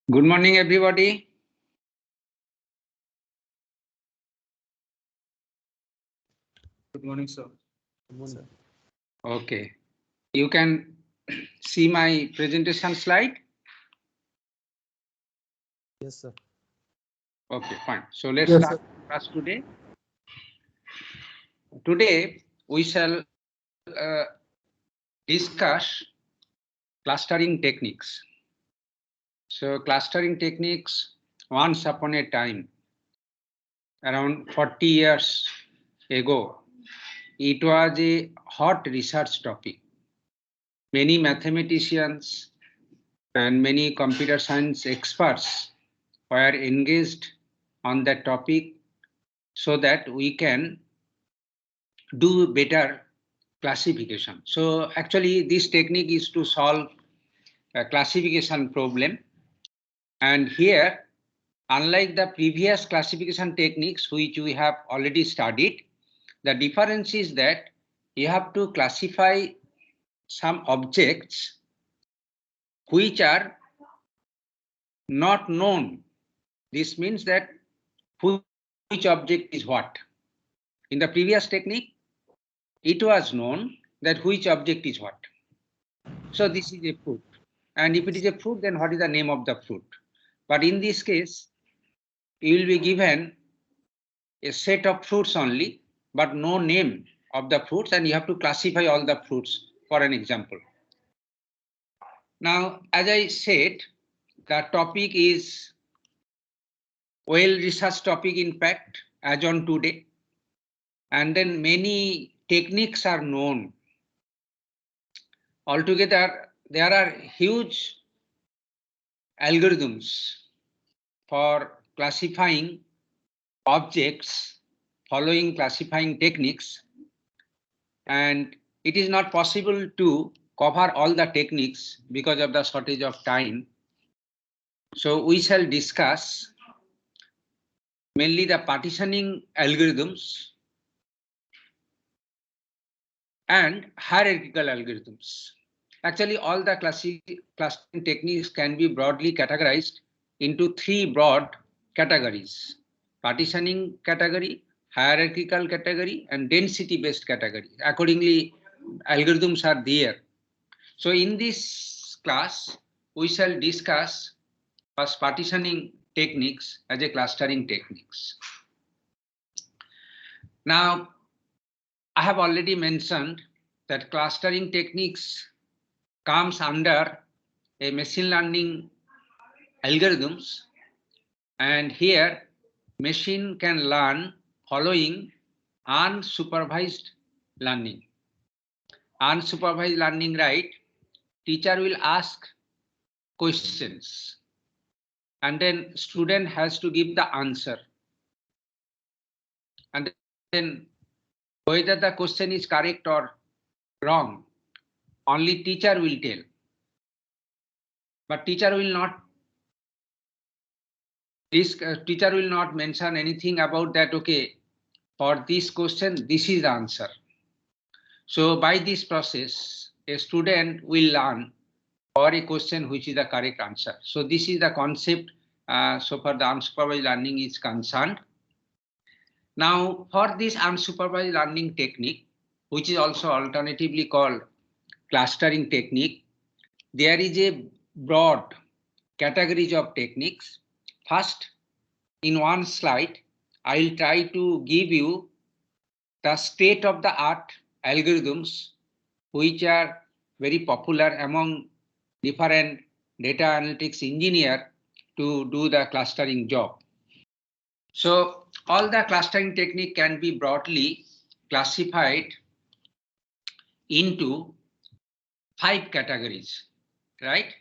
Good morning, everybody. Good morning, sir. Good morning. Okay. You can see my presentation slide. Yes, sir. Okay, fine. So let's Yes, start class today. Today we shall discuss clustering techniques. So clustering techniques, once upon a time, around 40 years ago, it was a hot research topic. Many mathematicians and many computer science experts were engaged on that topic so that we can do better classification. So actually this technique is to solve a classification problem. And here, unlike the previous classification techniques which we have already studied, the difference is that you have to classify some objects which are not known. This means that which object is what. In the previous technique, it was known that which object is what. So this is a fruit. And if it is a fruit, then what is the name of the fruit? But in this case, you will be given a set of fruits only, but no name of the fruits, and you have to classify all the fruits for an example. Now, as I said, the topic is well-researched topic, in fact, as on today. And then many techniques are known. Altogether, there are huge algorithms for classifying objects following classifying techniques, and it is not possible to cover all the techniques because of the shortage of time. So we shall discuss mainly the partitioning algorithms and hierarchical algorithms. Actually, all the classifying techniques can be broadly categorized into three broad categories: partitioning category, hierarchical category, and density-based category. Accordingly, algorithms are there. So in this class, we shall discuss first partitioning techniques as a clustering techniques. Now, I have already mentioned that clustering techniques comes under a machine learning algorithms, and here machine can learn following unsupervised learning. Unsupervised learning, right? Teacher will ask questions and then student has to give the answer, and then whether the question is correct or wrong, only teacher will tell, but teacher will not mention anything about that. Okay, for this question this is the answer. So by this process a student will learn for a question which is the correct answer. So this is the concept so far the unsupervised learning is concerned. Now for this unsupervised learning technique, which is also alternatively called clustering technique, there is a broad categories of techniques. First, in one slide, I will try to give you the state of the art algorithms which are very popular among different data analytics engineer to do the clustering job. So all the clustering technique can be broadly classified into 5 categories, right?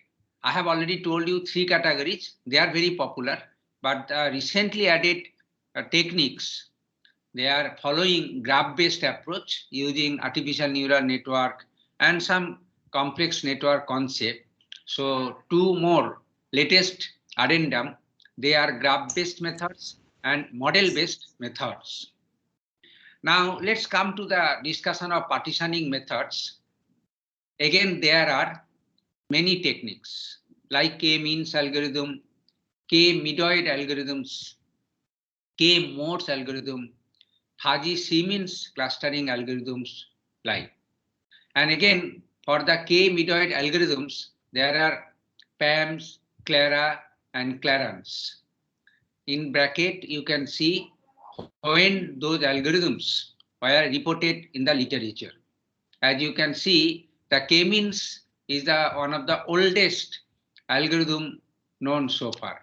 I have already told you 3 categories. They are very popular, but recently added techniques, they are following graph-based approach using artificial neural network and some complex network concept. So 2 more latest addendum, they are graph-based methods and model-based methods. Now let's come to the discussion of partitioning methods. Again, there are many techniques like k-means algorithm, K-Medoid algorithms, K-Morse algorithm, Haji-Siemens clustering algorithms like. And again, for the K-Medoid algorithms, there are PAMS, Clara, and Clarence. In bracket, you can see when those algorithms were reported in the literature. As you can see, the K-means is one of the oldest algorithm known so far.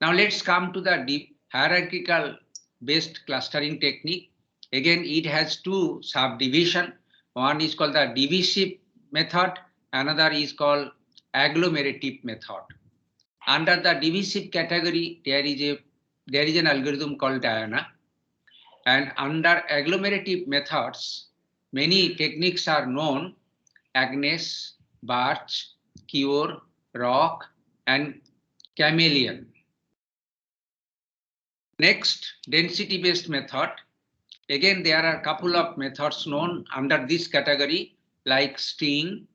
Now let's come to the deep hierarchical based clustering technique. Again, it has two subdivisions. One is called the divisive method, another is called agglomerative method. Under the divisive category, there is an algorithm called Diana. And under agglomerative methods, many techniques are known: Agnes, Birch, Cure, Rock, and Chameleon. Next, density-based method. Again, there are a couple of methods known under this category like String,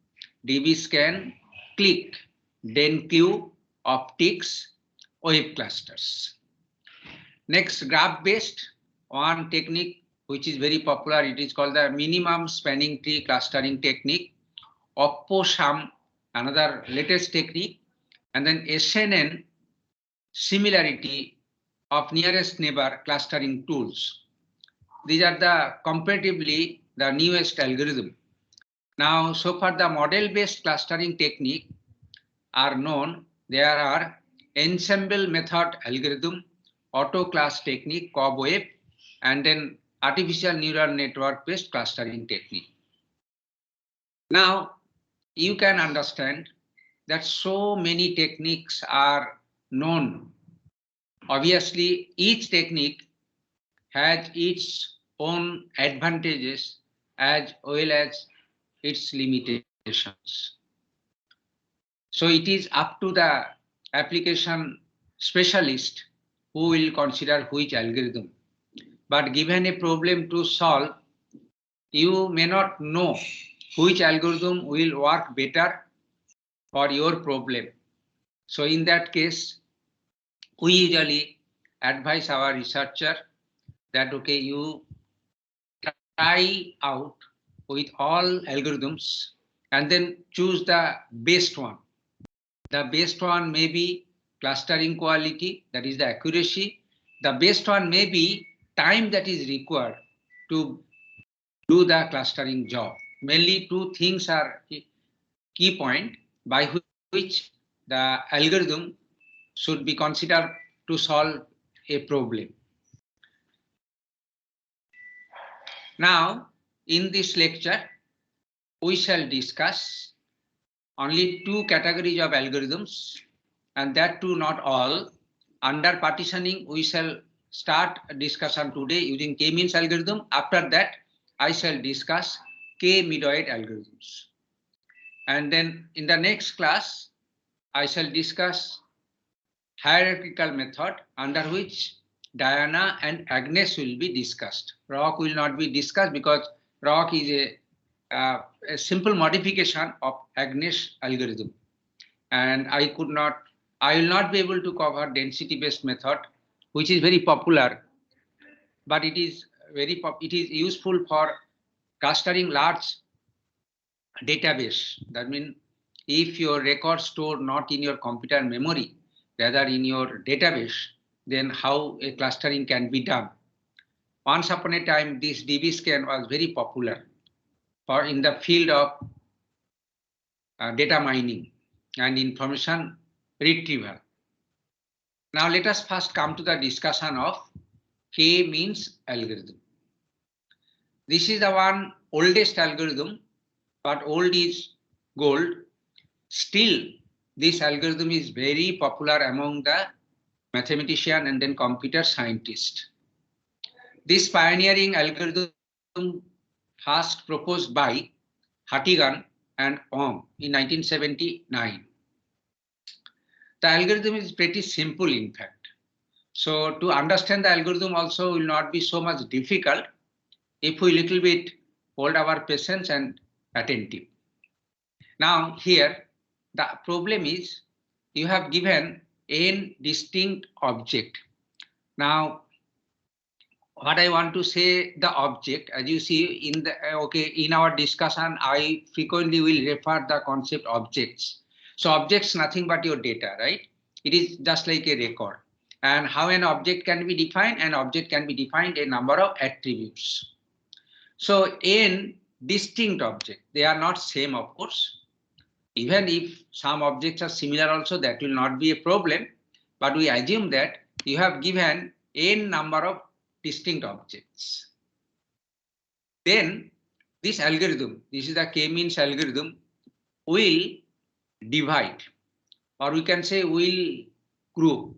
DBScan, Click, DenQ, Optics, Wave clusters. Next, graph-based, one technique which is very popular, it is called the minimum spanning tree clustering technique. Opossum, another latest technique, and then SNN, similarity of nearest neighbor clustering tools. These are the comparatively the newest algorithm. Now, so far the model-based clustering technique are known. There are ensemble method algorithm, auto class technique, cobweb, and then artificial neural network based clustering technique. Now, you can understand that so many techniques are known. Obviously, each technique has its own advantages as well as its limitations. So it is up to the application specialist who will consider which algorithm. But given a problem to solve, you may not know which algorithm will work better for your problem. So in that case, we usually advise our researcher that, okay, you try out with all algorithms and then choose the best one. The best one may be clustering quality, that is the accuracy. The best one may be time that is required to do the clustering job. Mainly two things are key point by which the algorithm should be considered to solve a problem. Now, in this lecture, we shall discuss only two categories of algorithms, and that too not all. Under partitioning, we shall start a discussion today using K-means algorithm. After that, I shall discuss K-Medoid algorithms. And then in the next class, I shall discuss hierarchical method under which Diana and Agnes will be discussed. Rock will not be discussed because Rock is a simple modification of Agnes algorithm. And I will not be able to cover density-based method, which is very popular, but it is useful for clustering large database. That means if your records stored not in your computer memory, rather in your database, then how a clustering can be done. Once upon a time, this DBScan was very popular for in the field of data mining and information retrieval. Now let us first come to the discussion of K-means algorithm. This is the one oldest algorithm, but old is gold. Still, this algorithm is very popular among the mathematician and then computer scientist. This pioneering algorithm first proposed by Hartigan and Ohm in 1979. The algorithm is pretty simple, in fact. So to understand the algorithm also will not be so much difficult if we little bit hold our patience and attentive. Now here, the problem is you have given n distinct object. Now, what I want to say, the object, as you see in the in our discussion, I frequently will refer the concept objects. So objects nothing but your data, right? It is just like a record. And how an object can be defined? An object can be defined a number of attributes. So n distinct object, they are not same, of course. Even if some objects are similar also, that will not be a problem. But we assume that you have given n number of distinct objects. Then this algorithm, this is the k-means algorithm, will divide, or we can say will group,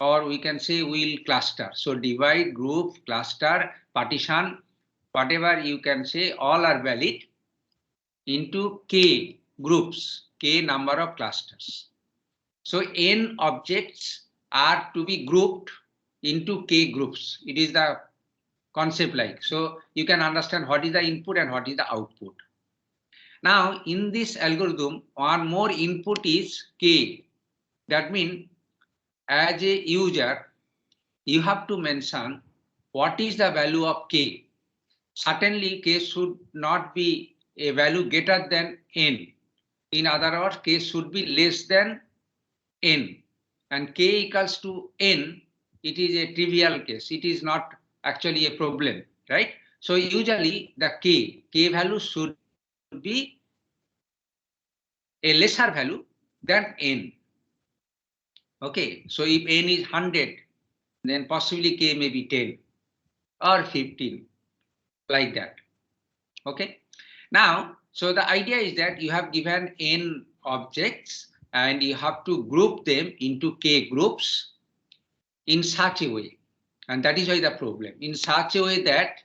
or we can say will cluster. So divide, group, cluster, partition, whatever you can say, all are valid into k groups, k number of clusters. So n objects are to be grouped into k groups. It is the concept like. So you can understand what is the input and what is the output. Now in this algorithm, one more input is k. That means as a user, you have to mention what is the value of k. Certainly k should not be a value greater than n. In other words, k should be less than n. And k equals to n, it is a trivial case. It is not actually a problem, right? So usually the k value should be a lesser value than n. Okay, so if n is 100, then possibly k may be 10 or 15, like that. Okay, now, so the idea is that you have given n objects and you have to group them into k groups in such a way, and that is why the problem, in such a way that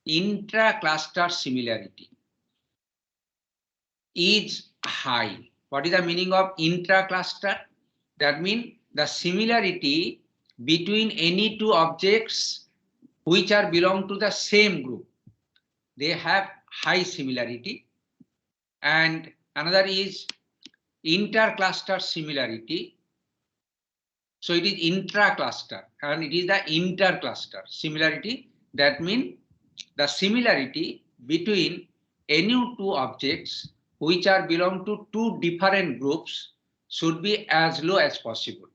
intra-cluster similarity is high. What is the meaning of intra-cluster? That means the similarity between any two objects which are belong to the same group, they have high similarity. And another is inter-cluster similarity. So it is intra-cluster and it is the inter-cluster similarity. That means the similarity between any two objects which are belong to two different groups should be as low as possible.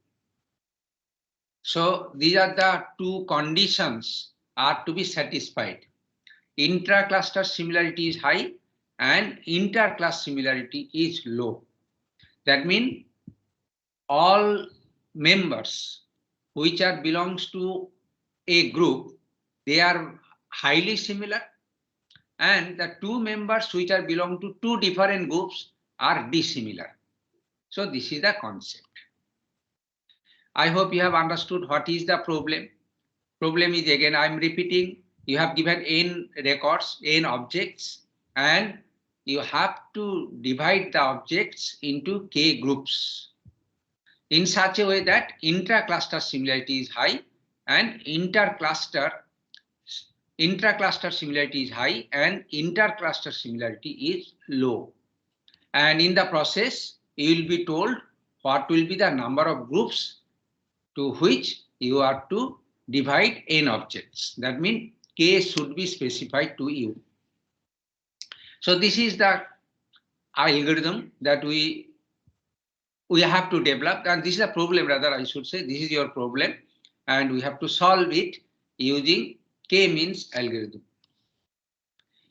So these are the two conditions are to be satisfied. Intra-cluster similarity is high and inter-class similarity is low. That means all members which are belongs to a group, they are highly similar, and the two members which are belong to two different groups are dissimilar. So this is the concept. I hope you have understood what is the problem. Problem is, again I am repeating, you have given n records, n objects, and you have to divide the objects into k groups in such a way that intra-cluster similarity is high and intra-cluster similarity is high and inter-cluster similarity is low. And in the process, you will be told what will be the number of groups to which you are to divide n objects. That means k should be specified to you. So this is the algorithm that we have to develop, and this is a problem, rather I should say, this is your problem, and we have to solve it using k-means algorithm.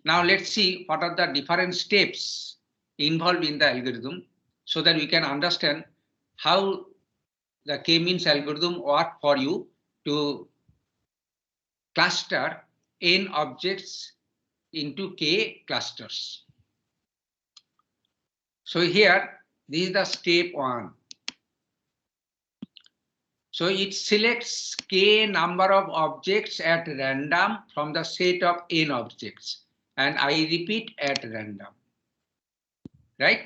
Now let's see what are the different steps involved in the algorithm so that we can understand how the k-means algorithm work for you to cluster n objects into k clusters. So here, this is the step 1. So it selects k number of objects at random from the set of n objects. And I repeat, at random. Right?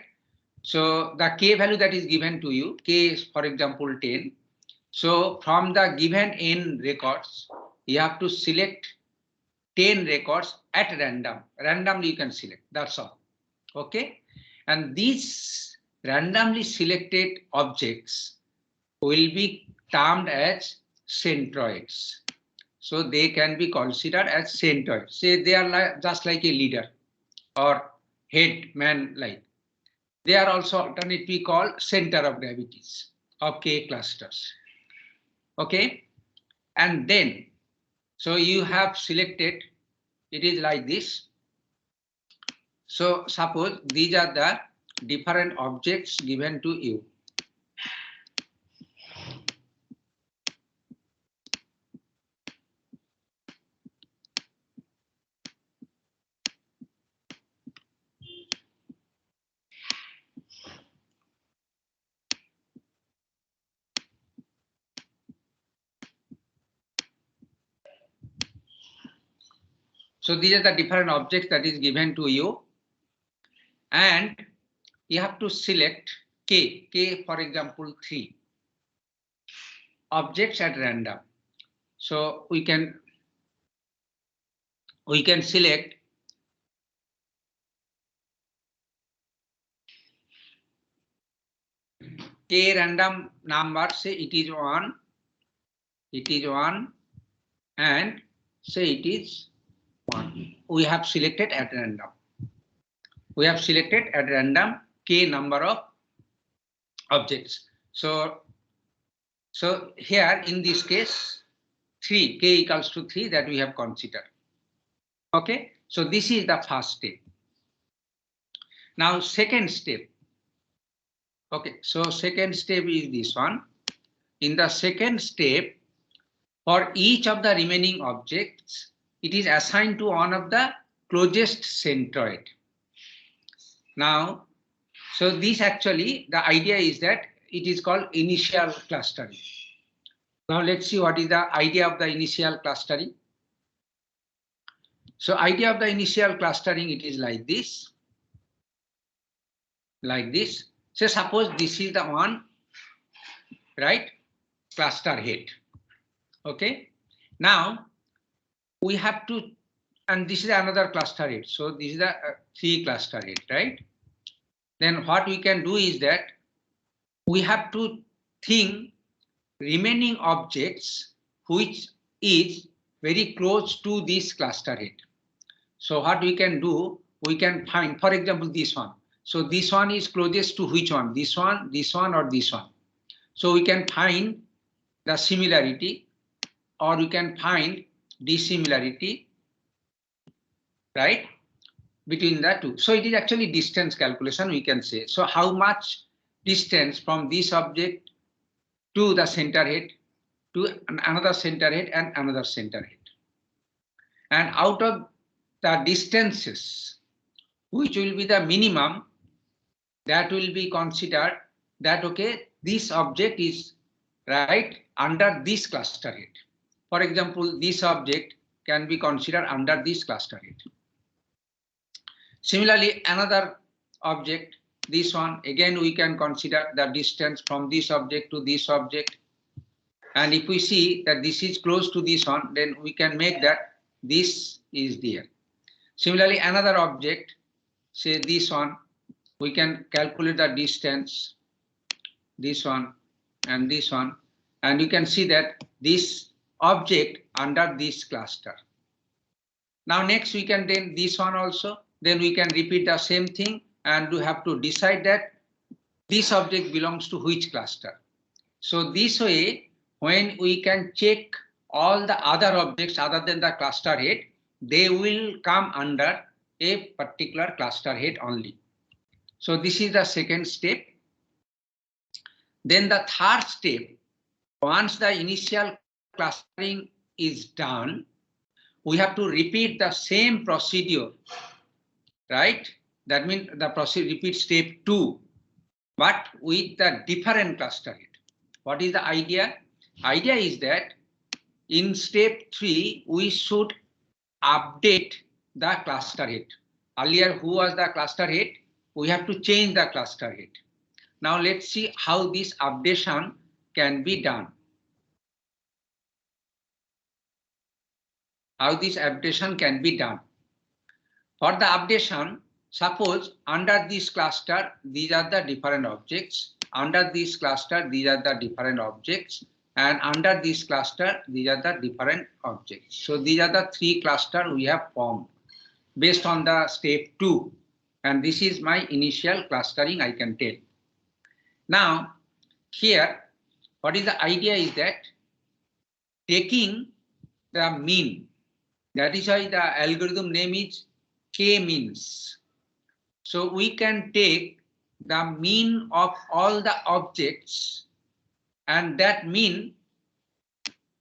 So the k value that is given to you, k is for example 10. So from the given n records, you have to select 10 records at random. Randomly you can select, that's all. Okay? And these randomly selected objects, will be termed as centroids. So they can be considered as centroids. Say they are just like a leader or head man like. They are also alternately called center of gravities of K clusters. Okay, and then so you have selected, it is like this. So suppose these are the different objects given to you. So these are the different objects that is given to you, and you have to select K for example 3 objects at random. So we can select K random number, say it is 1, and say it is 1. We have selected at random. We have selected at random K number of objects. So here in this case 3, K equals to 3 that we have considered. Okay, so this is the first step. Now second step. Okay, so second step is this one. In the second step, for each of the remaining objects, it is assigned to one of the closest centroid. Now, so this actually, the idea is that it is called initial clustering. Now let's see what is the idea of the initial clustering. So idea of the initial clustering, it is like this. Like this. So suppose this is the one, right? Cluster head. Okay. Now we have to, and this is another cluster head. So this is the 3 cluster head, right? Then what we can do is that we have to think remaining objects which is very close to this cluster head. So what we can do, we can find, for example, this one. So this one is closest to which one? This one, or this one. So we can find the similarity, or we can find dissimilarity, right, between the two. So it is actually distance calculation, we can say. So how much distance from this object to the center head, to another center head and another center head. And out of the distances, which will be the minimum, that will be considered that, okay, this object is right under this cluster head. For example, this object can be considered under this cluster head. Similarly, another object, this one, again we can consider the distance from this object to this object. And if we see that this is close to this one, then we can make that this is there. Similarly, another object, say this one, we can calculate the distance, this one and this one, and you can see that this object under this cluster. Now next we can then this one also, then we can repeat the same thing, and we have to decide that this object belongs to which cluster. So this way, when we can check all the other objects other than the cluster head, they will come under a particular cluster head only. So this is the second step. Then the third step, once the initial clustering is done, we have to repeat the same procedure, right? That means the procedure repeat step 2, but with the different cluster head. What is the idea? Idea is that in step 3, we should update the cluster head. Earlier, who was the cluster head? We have to change the cluster head. Now let's see how this updation can be done. How this updation can be done. For the updation, suppose under this cluster, these are the different objects. Under this cluster, these are the different objects. And under this cluster, these are the different objects. So these are the three clusters we have formed based on the step 2. And this is my initial clustering, I can tell. Now, here, what is the idea is that taking the mean, that is why the algorithm name is k-means. So we can take the mean of all the objects, and that mean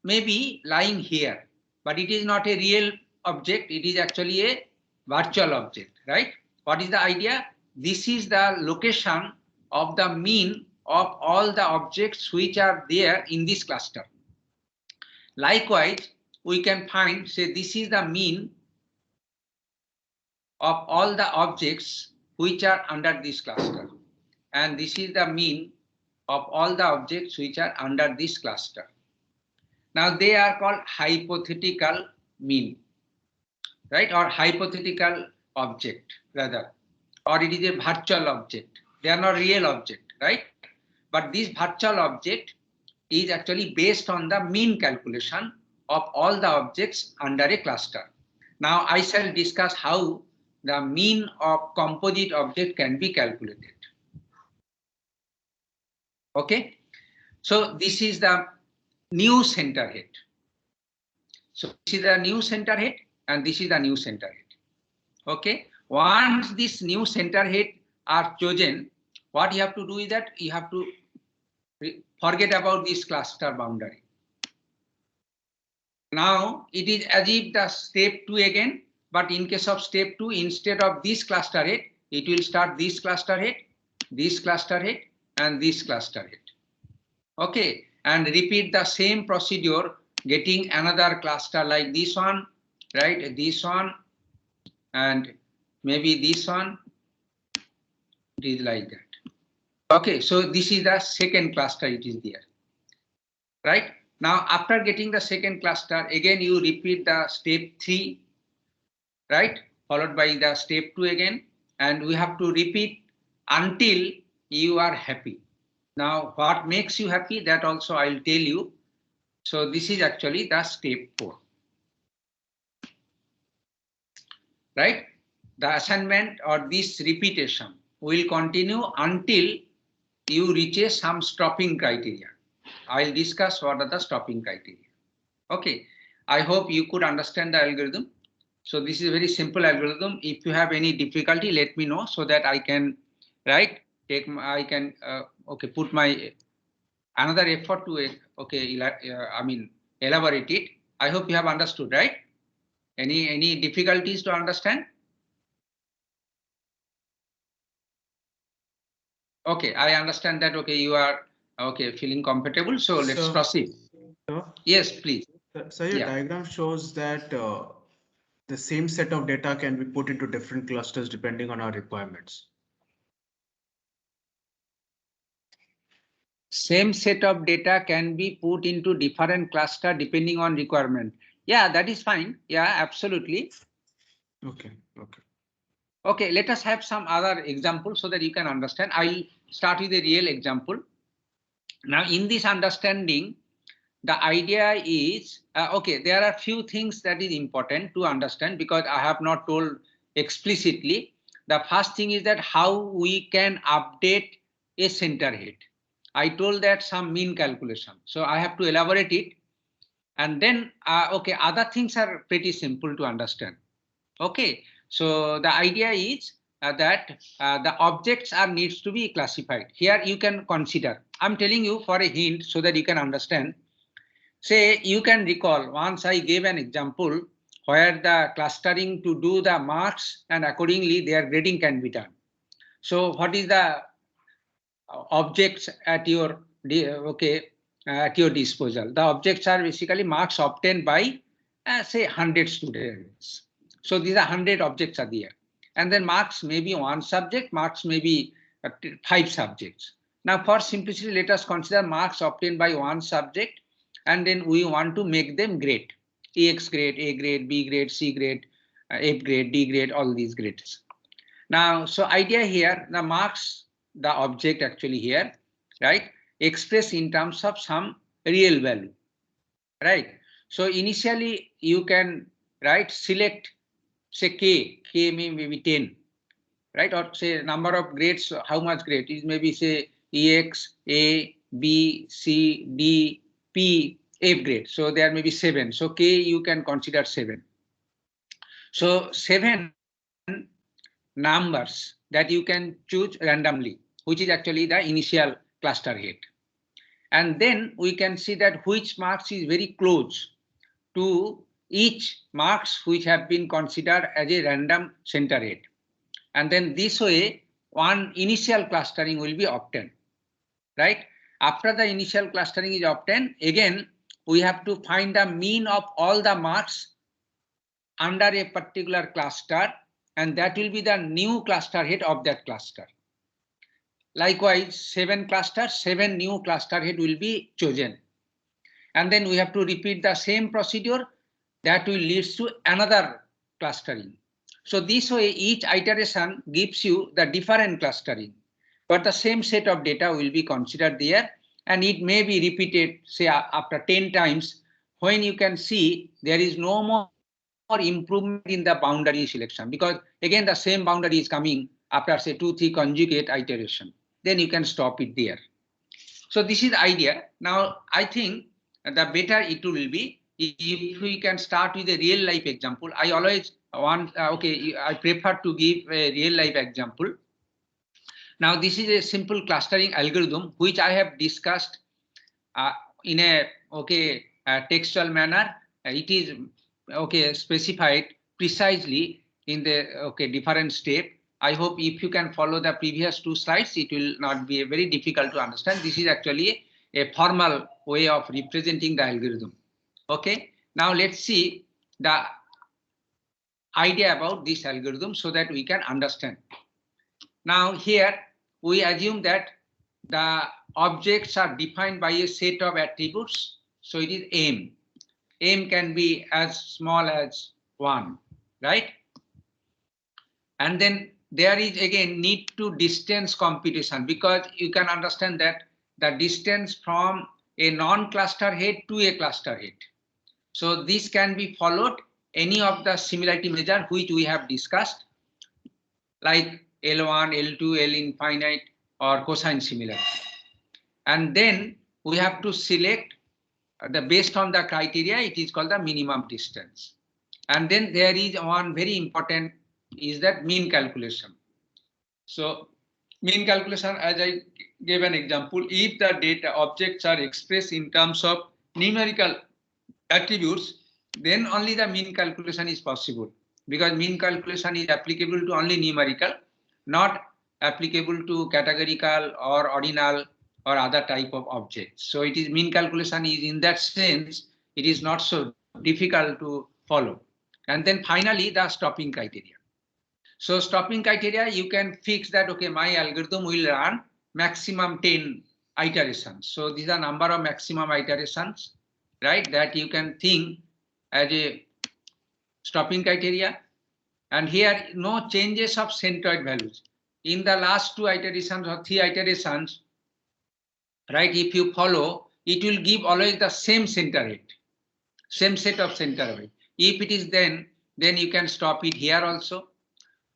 may be lying here, but it is not a real object, it is actually a virtual object, right? What is the idea? This is the location of the mean of all the objects which are there in this cluster. Likewise, we can find, say, this is the mean of all the objects which are under this cluster. And this is the mean of all the objects which are under this cluster. Now they are called hypothetical mean, right? Or hypothetical object rather, or it is a virtual object. They are not real object, right? But this virtual object is actually based on the mean calculation of all the objects under a cluster. Now I shall discuss how the mean of composite object can be calculated. Okay, so this is the new center head. So this is the new center head and this is the new center head. Okay, once this new center head are chosen, what you have to do is that you have to forget about this cluster boundary. Now it is as if the step 2 again, but in case of step 2, instead of this cluster head, it will start this cluster head, this cluster head, and this cluster head. Okay, and repeat the same procedure, getting another cluster like this one, right? This one, and maybe this one. It is like that. Okay, so this is the second cluster, it is there, right? Now, after getting the second cluster, again you repeat the step 3, right? Followed by the step 2 again, and we have to repeat until you are happy. Now, what makes you happy, that also I'll tell you. So this is actually the step 4, right? The assignment or this repetition will continue until you reach some stopping criteria. I'll discuss what are the stopping criteria. Okay, I hope you could understand the algorithm. So this is a very simple algorithm. If you have any difficulty, let me know so that I can, right, put my another effort to it. Okay, elaborate it. I hope you have understood, right? Any difficulties to understand? Okay, I understand that. Okay, you are feeling comfortable. So let's proceed. Yes, please. So your diagram shows that the same set of data can be put into different clusters depending on our requirements. Same set of data can be put into different cluster depending on requirement. Yeah, that is fine. Yeah, absolutely. Okay. Okay, let us have some other example so that you can understand. I'll start with a real example. Now, in this understanding, the idea is, there are few things that is important to understand because I have not told explicitly. The first thing is that how we can update a center head. I told that some mean calculation. So I have to elaborate it. And then, other things are pretty simple to understand. Okay, so the idea is that the objects are needs to be classified. Here you can consider, I'm telling you for a hint so that you can understand. Say you can recall once I gave an example where the clustering to do the marks and accordingly their grading can be done. So what is the objects at your disposal? The objects are basically marks obtained by say 100 students. So these are 100 objects are there, and then marks may be 1 subject, marks may be 5 subjects. Now for simplicity, let us consider marks obtained by 1 subject, and then we want to make them grade: EX grade, A grade, B grade, C grade, F grade, D grade, all these grades. Now, so idea here, the marks, the object actually here, right, expressed in terms of some real value, right? So initially you can, right, select, say k may maybe 10, right, or say number of grades, how much grade is, maybe say ex, a, b, c, d, p, f grade, so there may be 7, so k you can consider 7. So 7 numbers that you can choose randomly, which is actually the initial cluster head. And then we can see that which marks is very close to each marks which have been considered as a random center head. And then this way, one initial clustering will be obtained, right? After the initial clustering is obtained, again, we have to find the mean of all the marks under a particular cluster, and that will be the new cluster head of that cluster. Likewise, 7 clusters, 7 new cluster head will be chosen. And then we have to repeat the same procedure that will lead to another clustering. So this way, each iteration gives you the different clustering, but the same set of data will be considered there, and it may be repeated, say, after 10 times, when you can see there is no more improvement in the boundary selection, because again the same boundary is coming after, say, 2-3 conjugate iteration. Then you can stop it there. So this is the idea. Now I think the better it will be if we can start with a real life example. I always want, I prefer to give a real life example. Now this is a simple clustering algorithm which I have discussed in a textual manner. It is specified precisely in the different step. I hope if you can follow the previous 2 slides, it will not be very difficult to understand. This is actually a formal way of representing the algorithm. Okay, now let's see the idea about this algorithm so that we can understand. Now here we assume that the objects are defined by a set of attributes. So it is M. M can be as small as 1, right? And then there is again need to distance computation, because you can understand that the distance from a non-cluster head to a cluster head. So this can be followed any of the similarity measure which we have discussed, like L1, L2, L infinite, or cosine similarity. And then we have to select based on the criteria, it is called the minimum distance. And then there is one very important, is that mean calculation. So mean calculation, as I gave an example, if the data objects are expressed in terms of numerical attributes, then only the mean calculation is possible, because mean calculation is applicable to only numerical, not applicable to categorical or ordinal or other type of objects. So it is mean calculation is, in that sense, it is not so difficult to follow. And then finally, the stopping criteria. So stopping criteria, you can fix that, okay, my algorithm will run maximum 10 iterations. So these are number of maximum iterations, right, that you can think as a stopping criteria. And here no changes of centroid values. In the last 2 iterations or 3 iterations, right, if you follow, it will give always the same center head, same set of center head. If it is then you can stop it here also.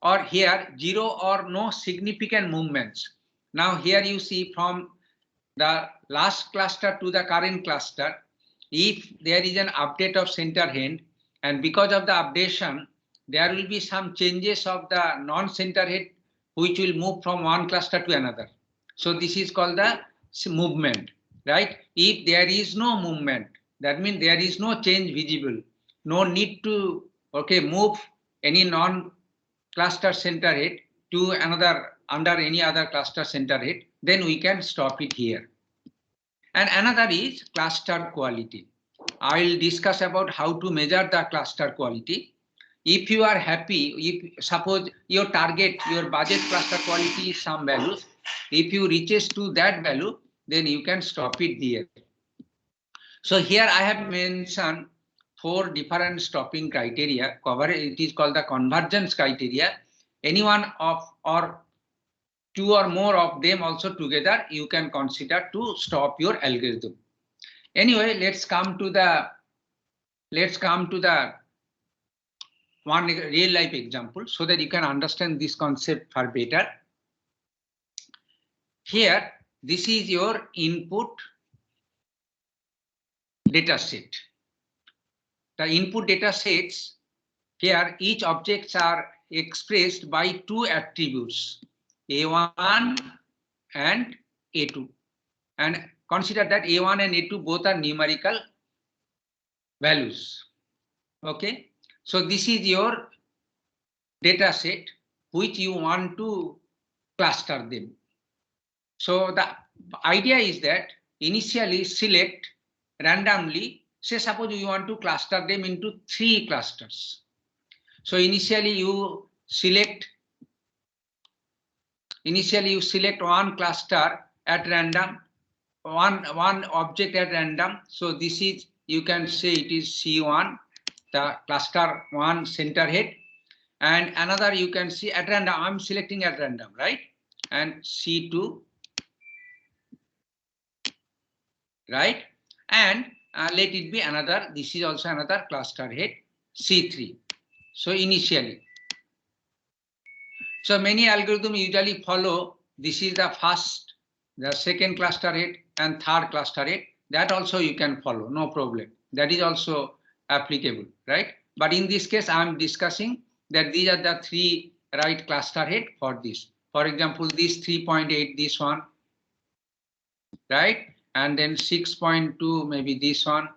Or here 0 or no significant movements. Now here you see from the last cluster to the current cluster, if there is an update of center head, and because of the updation, there will be some changes of the non-center head which will move from one cluster to another. So this is called the movement, right? If there is no movement, that means there is no change visible, no need to move any non-cluster center head to another under any other cluster center head, then we can stop it here. And another is cluster quality. I will discuss about how to measure the cluster quality. If you are happy, if suppose your target, your budget cluster quality is some values, if you reaches to that value, then you can stop it there. So here I have mentioned 4 different stopping criteria. It is called the convergence criteria. Any one of or two or more of them also together, you can consider to stop your algorithm. Anyway, let's come to the one real life example so that you can understand this concept far better. Here, this is your input data set. The input data sets here, each objects are expressed by two attributes, A1 and A2. And consider that A1 and A2 both are numerical values. Okay, so this is your data set which you want to cluster them. So the idea is that initially select randomly, say suppose you want to cluster them into 3 clusters. So initially you select one cluster at random, one object at random. So this is, you can say it is C1, the cluster 1 center head, and another you can see at random, I'm selecting at random, right? And C2, right? And let it be another, this is also another cluster head, C3. So initially, so many algorithms usually follow, this is the first, the second cluster head and third cluster head. That also you can follow, no problem. That is also applicable, right? But in this case, I'm discussing that these are the 3 right cluster head for this. For example, this 3.8, this one, right? And then 6.2, maybe this one,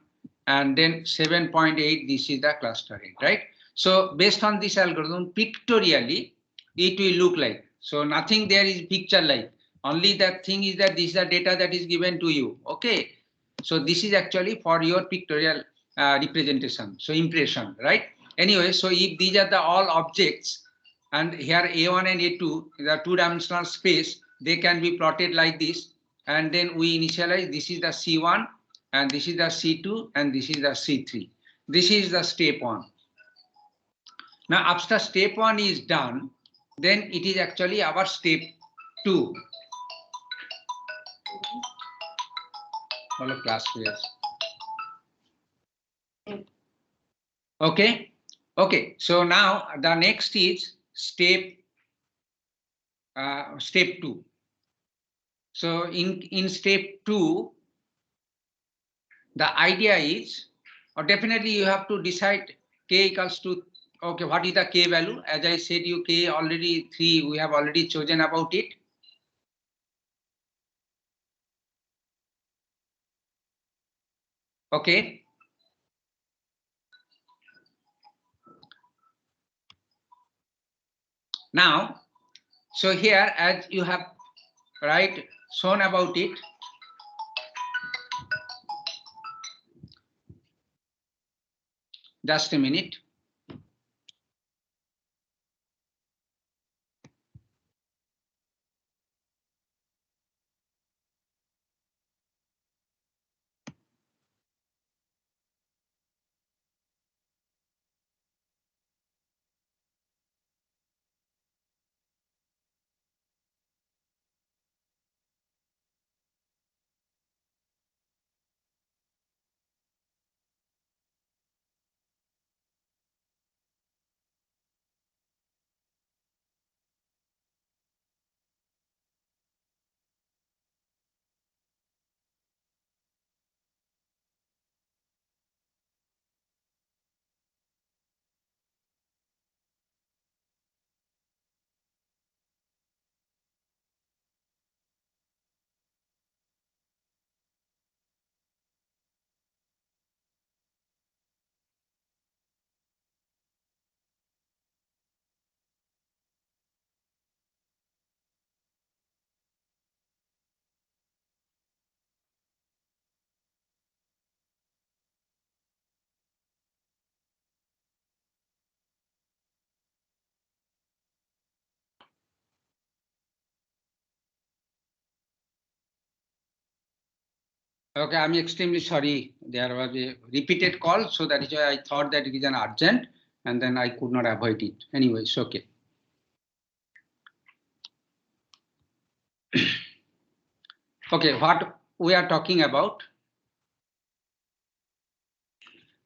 and then 7.8, this is the cluster head, right? So based on this algorithm, pictorially, it will look like. So nothing there is picture like. Only that thing is that this is the data that is given to you. Okay. So this is actually for your pictorial representation. So impression, right? Anyway, so if these are the all objects, and here A1 and A2, the 2-dimensional space, they can be plotted like this. And then we initialize, this is the C1, and this is the C2, and this is the C3. This is the step 1. Now, after step 1 is done, then it is actually our step 2. Follow class players. Okay. Okay. So now the next is step 2. So in step 2, the idea is, or definitely you have to decide k equals to, okay, what is the k value? As I said, you k already 3, we have already chosen about it. Okay. Now, so here, as you have right shown about it, just a minute. Okay, I'm extremely sorry. There was a repeated call, so that is why I thought that it is an urgent, and then I could not avoid it. Anyway, it's okay. Okay, what we are talking about.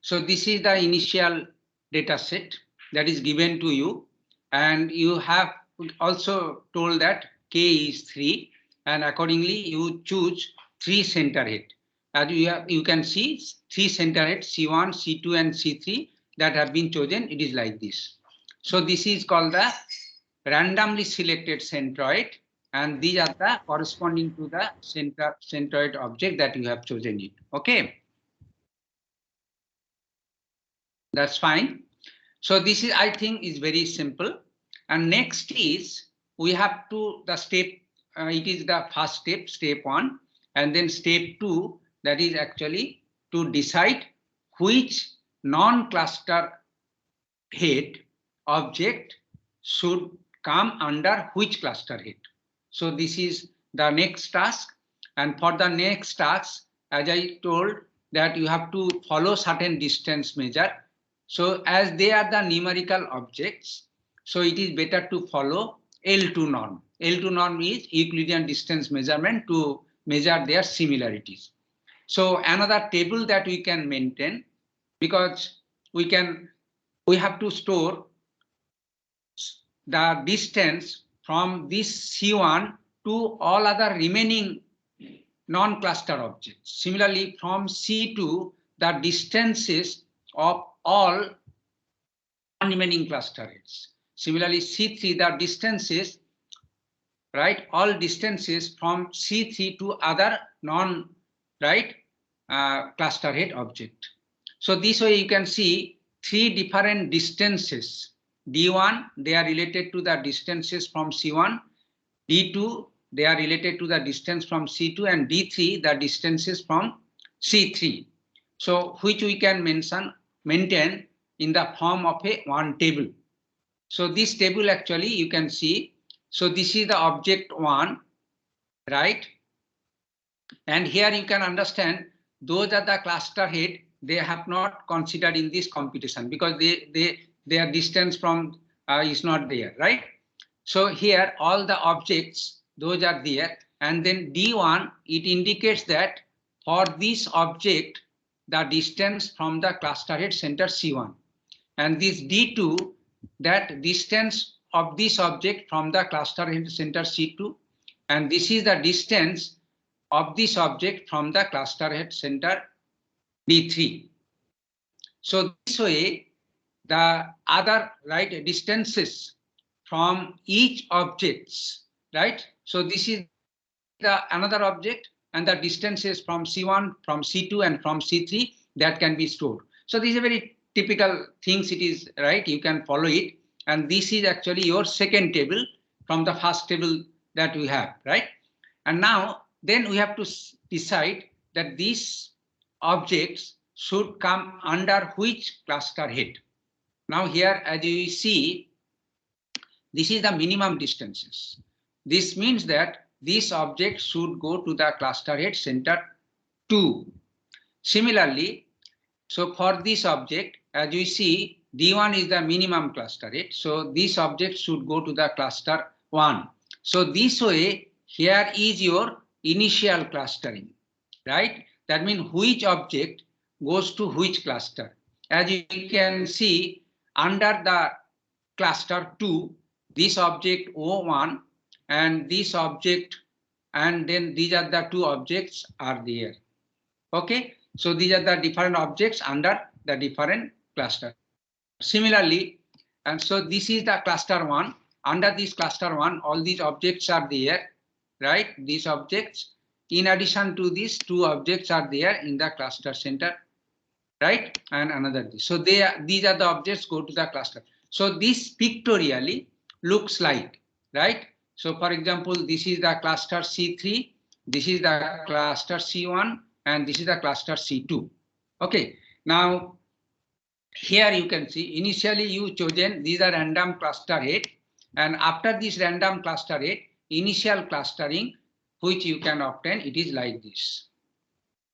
So this is the initial data set that is given to you, and you have also told that K is 3, and accordingly you choose 3 center head. As you can see 3 center head C1, C2 and C3 that have been chosen. It is like this. So this is called the randomly selected centroid, and these are the corresponding to the centroid object that you have chosen it. Okay. That's fine. So this is, I think, is very simple. And next is we have to the step. It is the first step, step 1, and then step 2. That is actually to decide which non-cluster head object should come under which cluster head. So this is the next task. And for the next task, as I told, that you have to follow certain distance measure. So as they are the numerical objects, so it is better to follow L2 norm. L2 norm is Euclidean distance measurement to measure their similarities. So another table that we can maintain, because we have to store the distance from this C1 to all other remaining non-cluster objects. Similarly, from C2, the distances of all remaining cluster heads. Similarly, C3, the distances, right, all distances from C3 to other cluster head object. So this way you can see 3 different distances. D1, they are related to the distances from C1. D2, they are related to the distance from C2, and D3, the distances from C3. So which we can maintain in the form of one table. So this table actually you can see. So this is the object 1, right? And here you can understand those are the cluster head they have not considered in this computation because their distance from is not there, right? So here all the objects, those are there, and then D1, it indicates that for this object the distance from the cluster head center C1, and this D2, that distance of this object from the cluster head center C2, and this is the distance of this object from the cluster head center D3. So this way the other distances from each objects, right? So this is the another object, and the distances from C1, from C2 and from C3 that can be stored. So these are very typical things, it is, right? You can follow it, and this is actually your second table from the first table that we have, right? And now then we have to decide that these objects should come under which cluster head. Now here, as you see, this is the minimum distances. This means that this object should go to the cluster head center 2. Similarly, so for this object, as you see, D1 is the minimum cluster head. So this object should go to the cluster 1. So this way, here is your initial clustering, right? That means which object goes to which cluster. As you can see, under the cluster 2, this object O1 and this object, and then these are the 2 objects are there. Okay, so these are the different objects under the different cluster. Similarly, and so this is the cluster 1. Under this cluster 1, all these objects are there, right? These objects, in addition to these 2 objects are there in the cluster center, right? And another. So these are the objects go to the cluster. So this pictorially looks like, right? So for example, this is the cluster C3, this is the cluster C1, and this is the cluster C2. Okay, now here you can see initially you chosen these are random cluster head, and after this random cluster head, initial clustering which you can obtain, it is like this.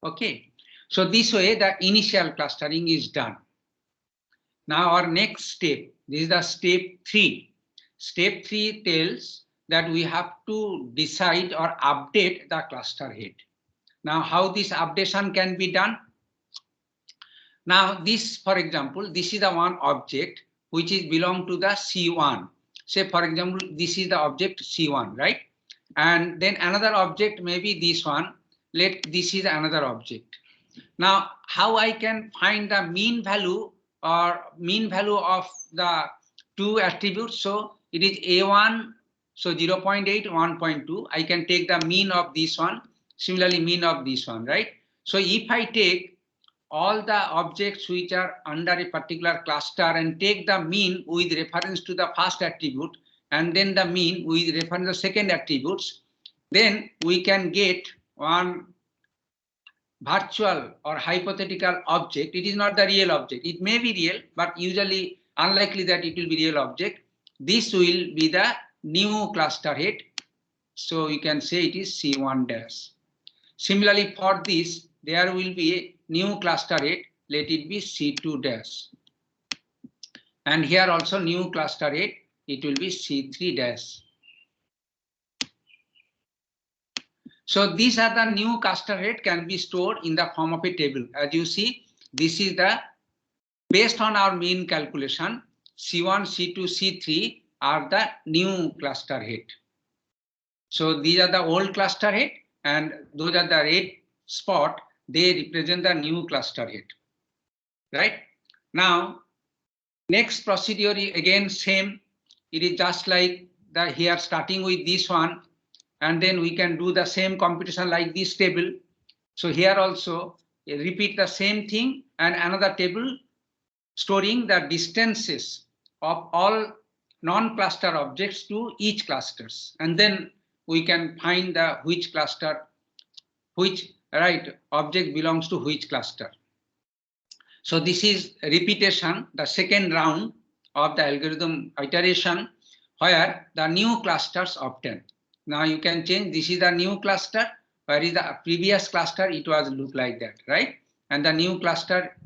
Okay, so this way the initial clustering is done. Now our next step, this is the step 3. Step 3 tells that we have to decide or update the cluster head. Now, how this updation can be done? Now, this, for example, this is the one object which is belong to the C1. Say, for example, this is the object C1, right? And then another object may be this one. This is another object. Now, how I can find the mean value or mean value of the two attributes? So it is A1, so 0.8, 1.2. I can take the mean of this one, similarly mean of this one, right? So if I take all the objects which are under a particular cluster and take the mean with reference to the first attribute and then the mean with reference to the second attributes, then we can get one virtual or hypothetical object. It is not the real object. It may be real, but usually unlikely that it will be real object. This will be the new cluster head. So you can say it is C1 dash. Similarly, for this, there will be a new cluster head. Let it be C2 dash. And here also new cluster head. It will be C3 dash. So these are the new cluster head can be stored in the form of a table. As you see, this is the based on our mean calculation. C1, C2, C3 are the new cluster head. So these are the old cluster head, and those are the red spot. They represent the new cluster head. Right now, next procedure is again same. It is just like the here starting with this one. And then we can do the same computation like this table. So here also repeat the same thing and another table storing the distances of all non-cluster objects to each clusters. And then we can find the which cluster, which object belongs to which cluster. So this is repetition, the second round of the algorithm iteration where the new clusters obtained. Now you can change, this is the new cluster, where is the previous cluster, it was look like that, right? And the new cluster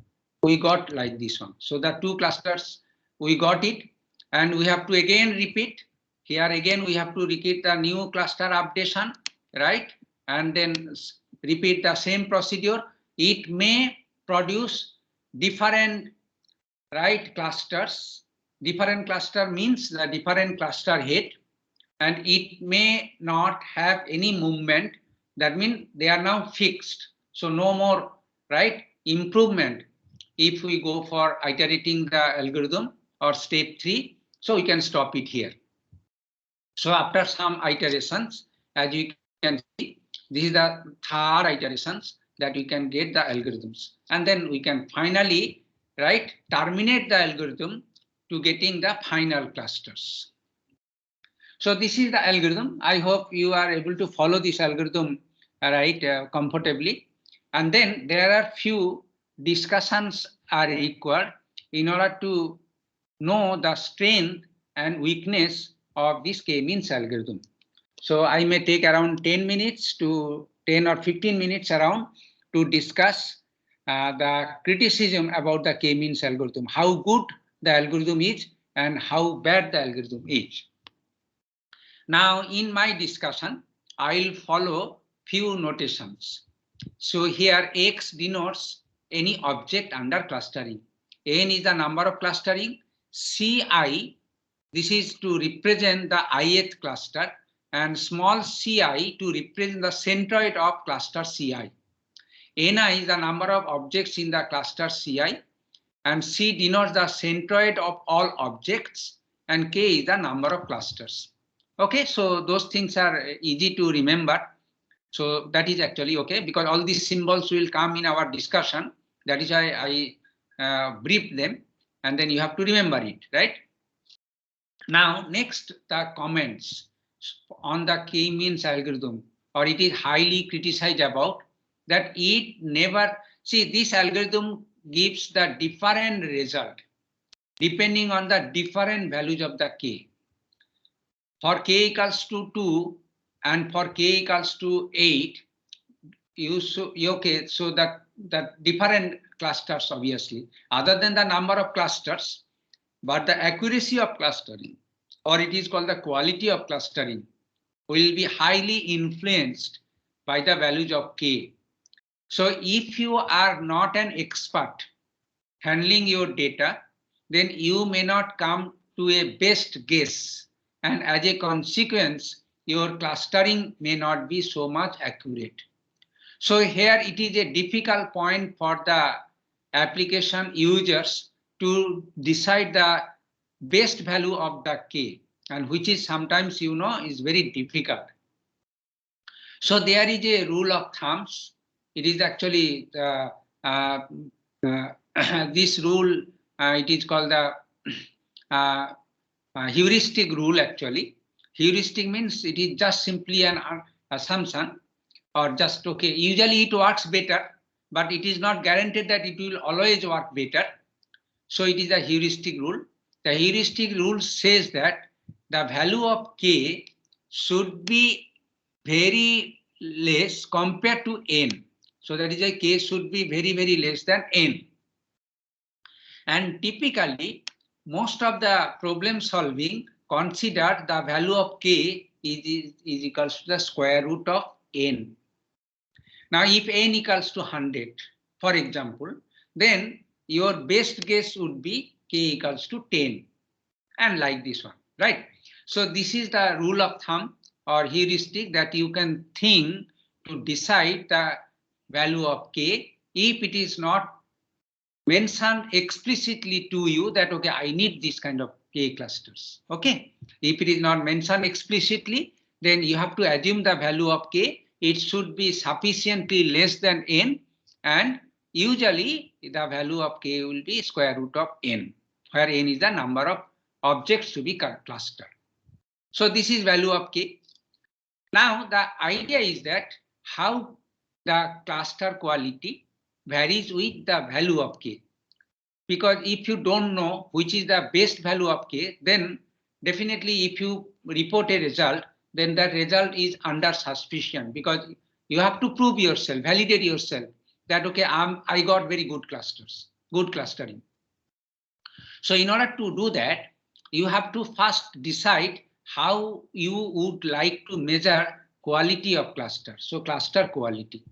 we got like this one. So the two clusters, we got it, and we have to again repeat. Here again, we have to repeat the new cluster updation, right? And then repeat the same procedure. It may produce different, right, clusters. Different cluster means the different cluster head. And it may not have any movement. That means they are now fixed. So no more, right, improvement if we go for iterating the algorithm or step 3. So we can stop it here. So after some iterations, as you can see, this is the third iterations that we can get the algorithms. And then we can finally, right, terminate the algorithm to getting the final clusters. So this is the algorithm. I hope you are able to follow this algorithm, right, comfortably. And then there are few discussions are required in order to know the strength and weakness of this k-means algorithm. So I may take around 10 minutes to 10 or 15 minutes around to discuss the criticism about the k-means algorithm, how good the algorithm is and how bad the algorithm is. Now, in my discussion, I'll follow few notations. So here X denotes any object under clustering. N is the number of clustering. Ci, this is to represent the ith cluster, and small ci to represent the centroid of cluster Ci. Ni is the number of objects in the cluster Ci, and C denotes the centroid of all objects, and K is the number of clusters. Okay, so those things are easy to remember. So that is actually okay, because all these symbols will come in our discussion. That is why I briefed them, and then you have to remember it, right? Now, next, the comments on the k-means algorithm, or it is highly criticized about that it never, see, this algorithm gives the different result depending on the different values of the k. For k equals to 2 and for k equals to 8, okay, so that different clusters obviously, other than the number of clusters, but the accuracy of clustering, or it is called the quality of clustering, will be highly influenced by the values of K. So if you are not an expert handling your data, then you may not come to a best guess. And as a consequence, your clustering may not be so much accurate. So here it is a difficult point for the application users to decide the best value of the K, and which is sometimes, is very difficult. So there is a rule of thumbs. It is actually this rule, it is called the heuristic rule actually. Heuristic means it is just simply an assumption, or just okay. Usually it works better, but it is not guaranteed that it will always work better. So it is a heuristic rule. The heuristic rule says that the value of K should be very less compared to N. So that is a K should be very, very less than N. And typically, most of the problem solving consider the value of K is equals to the square root of N. Now, if N equals to 100, for example, then your best guess would be K equals to 10, and like this one, right? So this is the rule of thumb or heuristic that you can think to decide the value of K if it is not mentioned explicitly to you that, okay, I need this kind of K clusters, okay? If it is not mentioned explicitly, then you have to assume the value of K. It should be sufficiently less than N, and usually the value of K will be square root of N, where N is the number of objects to be clustered. So this is value of K. Now the idea is that how the cluster quality varies with the value of K. Because if you don't know which is the best value of K, then definitely if you report a result, then that result is under suspicion, because you have to prove yourself, validate yourself that, okay, I got very good clusters, good clustering. So in order to do that, you have to first decide how you would like to measure quality of cluster. So cluster quality.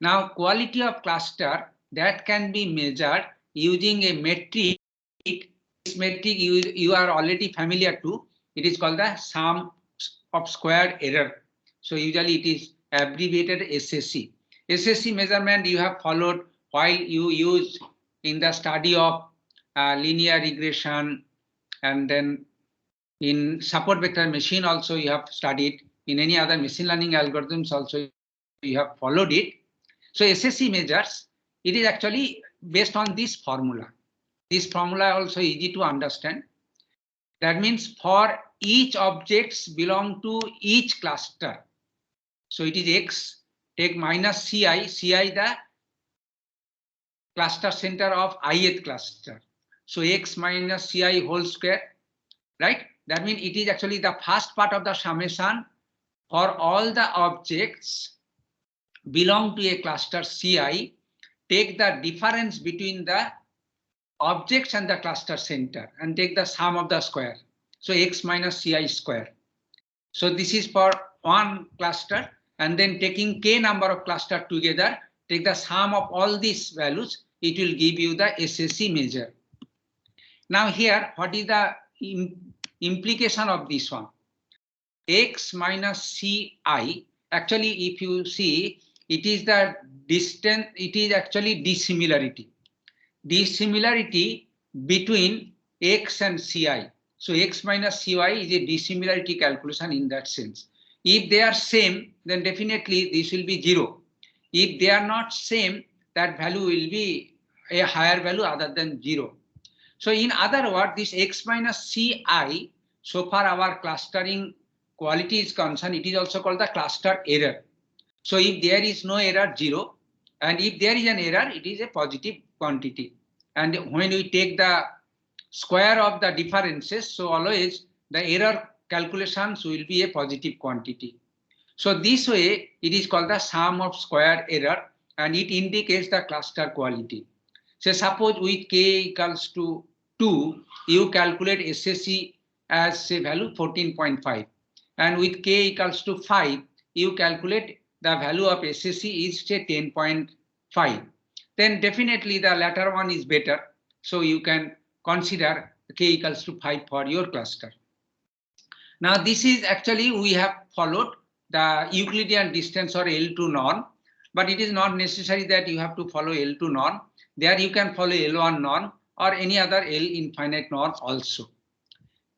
Now, quality of cluster that can be measured using a metric. This metric you are already familiar to. It is called the sum of squared error. So usually it is abbreviated SSE. SSE measurement you have followed while you use in the study of linear regression, and then in support vector machine also you have studied. In any other machine learning algorithms also you have followed it. So SSE measures, it is actually based on this formula. This formula also easy to understand. That means for each objects belong to each cluster. So it is X, take minus Ci, Ci the cluster center of ith cluster. So X minus Ci whole square, right? That means it is actually the first part of the summation for all the objects belong to a cluster Ci. Take the difference between the objects and the cluster center and take the sum of the square. So X minus Ci square. So this is for one cluster, and then taking K number of cluster together, take the sum of all these values, it will give you the SSE measure. Now here, what is the implication of this one? X minus Ci, actually if you see, it is the distance, it is actually dissimilarity. Dissimilarity between X and Ci. So X minus Ci is a dissimilarity calculation in that sense. If they are same, then definitely this will be 0. If they are not same, that value will be a higher value other than 0. So in other words, this X minus Ci, so far our clustering quality is concerned, it is also called the cluster error. So if there is no error, 0. And if there is an error, it is a positive quantity. And when we take the square of the differences, so always the error calculations will be a positive quantity. So this way, it is called the sum of squared error, and it indicates the cluster quality. So suppose with K equals to 2, you calculate SSE as say value 14.5. and with k equals to 5, you calculate the value of SSE is say 10.5. Then definitely the latter one is better. So you can consider k equals to 5 for your cluster. Now this is actually we have followed the Euclidean distance or L2 norm, but it is not necessary that you have to follow L2 norm. There you can follow L1 norm or any other L infinite norm also.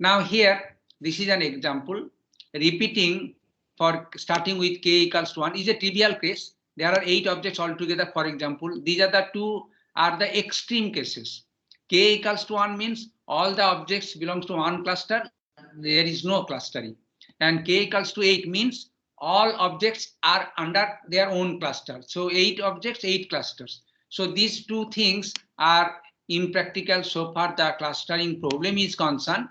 Now here, this is an example. Repeating for starting with k equals to 1 is a trivial case. There are 8 objects altogether, for example. These are the extreme cases. K equals to 1 means all the objects belongs to one cluster. There is no clustering. And k equals to 8 means all objects are under their own cluster. So 8 objects, 8 clusters. So these two things are impractical so far the clustering problem is concerned.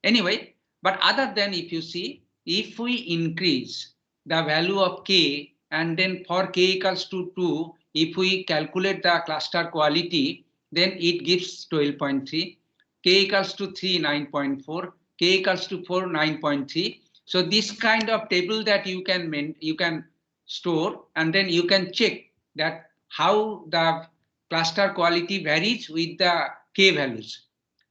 Anyway, but other than if you see, if we increase the value of k and then for k equals to 2, if we calculate the cluster quality, then it gives 12.3, k equals to 3, 9.4, k equals to 4, 9.3. So this kind of table that you can store and then you can check that how the cluster quality varies with the k values.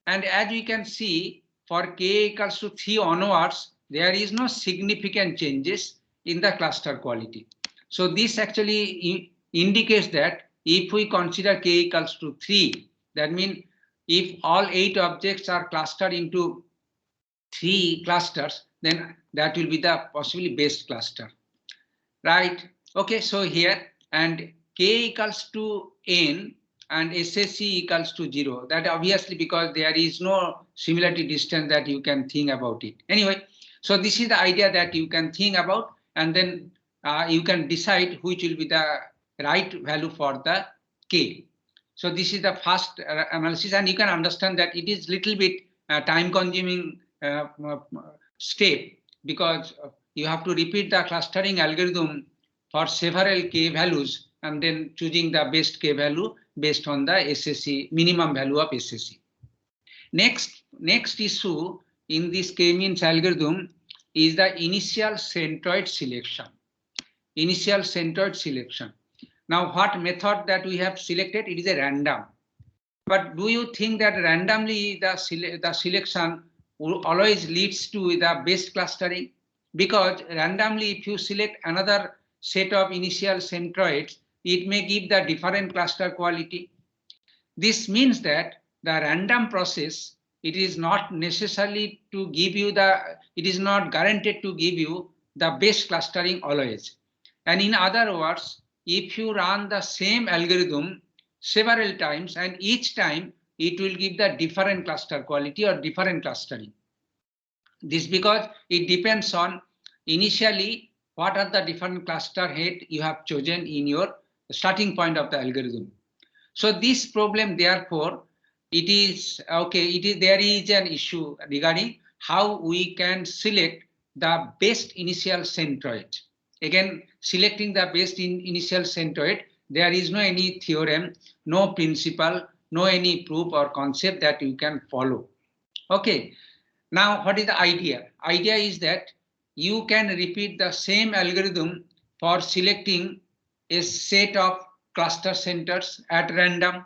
And as we can see, for k equals to 3 onwards, there is no significant changes in the cluster quality. So this actually indicates that if we consider k equals to 3, that means if all 8 objects are clustered into 3 clusters, then that will be the possibly best cluster. Right? Okay, so here and k equals to n and SSE equals to 0. That obviously because there is no similarity distance that you can think about it. Anyway, so this is the idea that you can think about and then you can decide which will be the right value for the k. So this is the first analysis and you can understand that it is little bit time consuming step because you have to repeat the clustering algorithm for several k values and then choosing the best k value based on the SSE, minimum value of SSE. Next issue in this k-means algorithm is the initial centroid selection. Initial centroid selection. Now what method that we have selected? It is a random. But do you think that randomly the selection always leads to the best clustering? Because randomly if you select another set of initial centroids, it may give the different cluster quality. This means that the random process, it is not necessarily to give you it is not guaranteed to give you the best clustering always. And in other words, if you run the same algorithm several times and each time it will give the different cluster quality or different clustering. This because it depends on initially what are the different cluster head you have chosen in your starting point of the algorithm. So this problem therefore it is okay, there is an issue regarding how we can select the best initial centroid. Again, selecting the best initial centroid, there is no any theorem, no principle, no any proof or concept that you can follow. Okay. Now, what is the idea? Idea is that you can repeat the same algorithm for selecting a set of cluster centers at random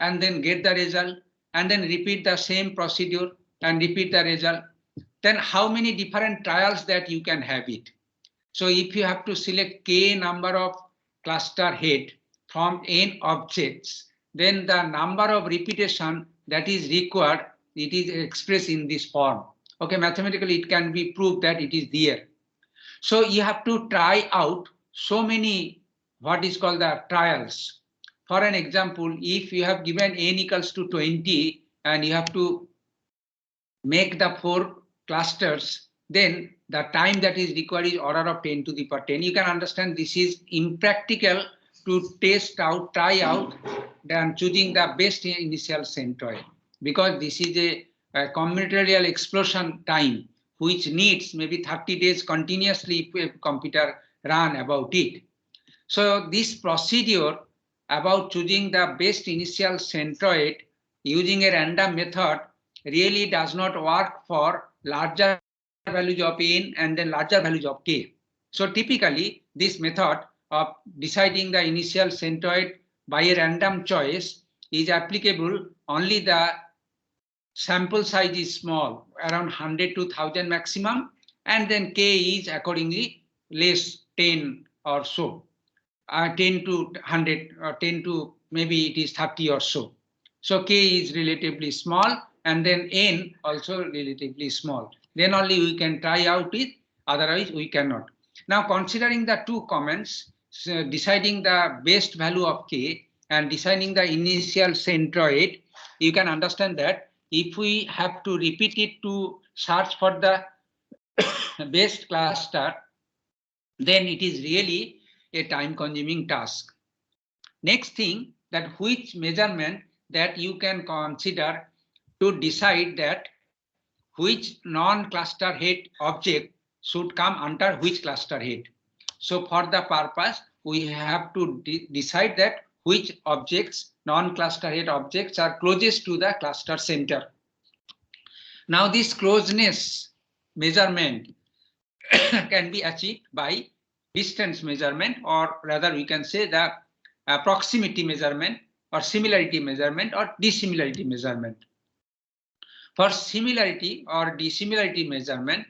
and then get the result and then repeat the same procedure and repeat the result. Then how many different trials that you can have it? So if you have to select k number of cluster head from n objects, then the number of repetition that is required, it is expressed in this form. Okay, mathematically it can be proved that it is there. So you have to try out so many what is called the trials. For an example, if you have given n equals to 20 and you have to make the 4 clusters, then the time that is required is order of 10 to the power 10. You can understand this is impractical to test out, try out, than choosing the best initial centroid because this is a combinatorial explosion time which needs maybe 30 days continuously if a computer run about it. So this procedure about choosing the best initial centroid using a random method really does not work for larger values of n and then larger values of k. So typically, this method of deciding the initial centroid by a random choice is applicable only the sample size is small, around 100 to 1000 maximum, and then k is accordingly less, 10 or so, 10 to 100 or 10 to maybe it is 30 or so. So k is relatively small, and then n also relatively small. Then only we can try out it, otherwise we cannot. Now considering the two comments, so deciding the best value of k and deciding the initial centroid, you can understand that if we have to repeat it to search for the best cluster, then it is really a time consuming task. Next thing, that which measurement that you can consider to decide that which non-cluster head object should come under which cluster head. So for the purpose, we have to decide that which objects, non-cluster head objects, are closest to the cluster center. Now this closeness measurement can be achieved by distance measurement, or rather we can say the proximity measurement or similarity measurement or dissimilarity measurement. For similarity or dissimilarity measurement,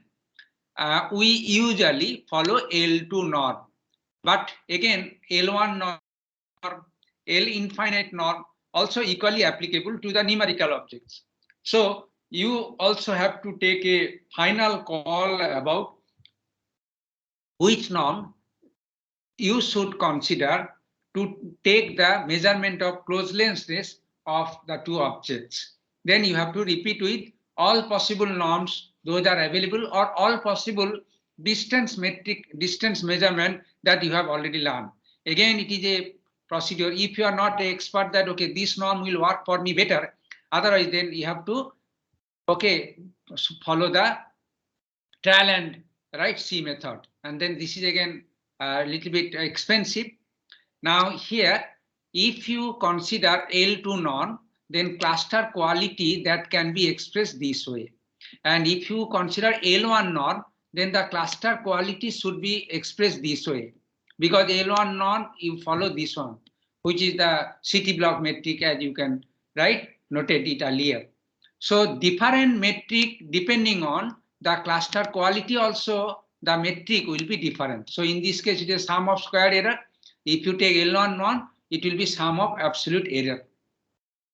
we usually follow L2 norm, but again L1 norm, L infinite norm also equally applicable to the numerical objects. So you also have to take a final call about which norm you should consider to take the measurement of closeness of the two objects. Then you have to repeat with all possible norms, those are available, or all possible distance measurement that you have already learned. Again, it is a procedure. If you are not an expert that, okay, this norm will work for me better, otherwise then you have to, okay, follow the trial and right C method. And then this is again a little bit expensive. Now here, if you consider L2 norm, then cluster quality that can be expressed this way. And if you consider L1 norm, then the cluster quality should be expressed this way. Because L1 norm, you follow this one, which is the city block metric, as you can notate it earlier. So different metric depending on the cluster quality, also the metric will be different. So in this case, it is sum of squared error. If you take L1 norm, it will be sum of absolute error,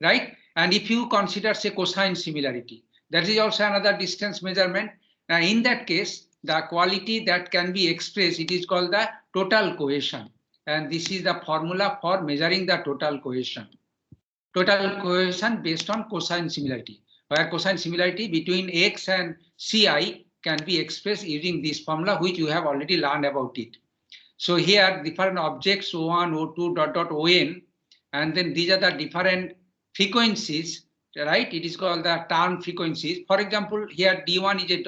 right? And if you consider, say, cosine similarity, that is also another distance measurement. Now in that case, the quality that can be expressed, it is called the total cohesion. And this is the formula for measuring the total cohesion. Total cohesion based on cosine similarity, where cosine similarity between x and ci can be expressed using this formula, which you have already learned about it. So here different objects O1, O2, .on, and then these are the different frequencies, right? It is called the turn frequencies. For example, here D1 is a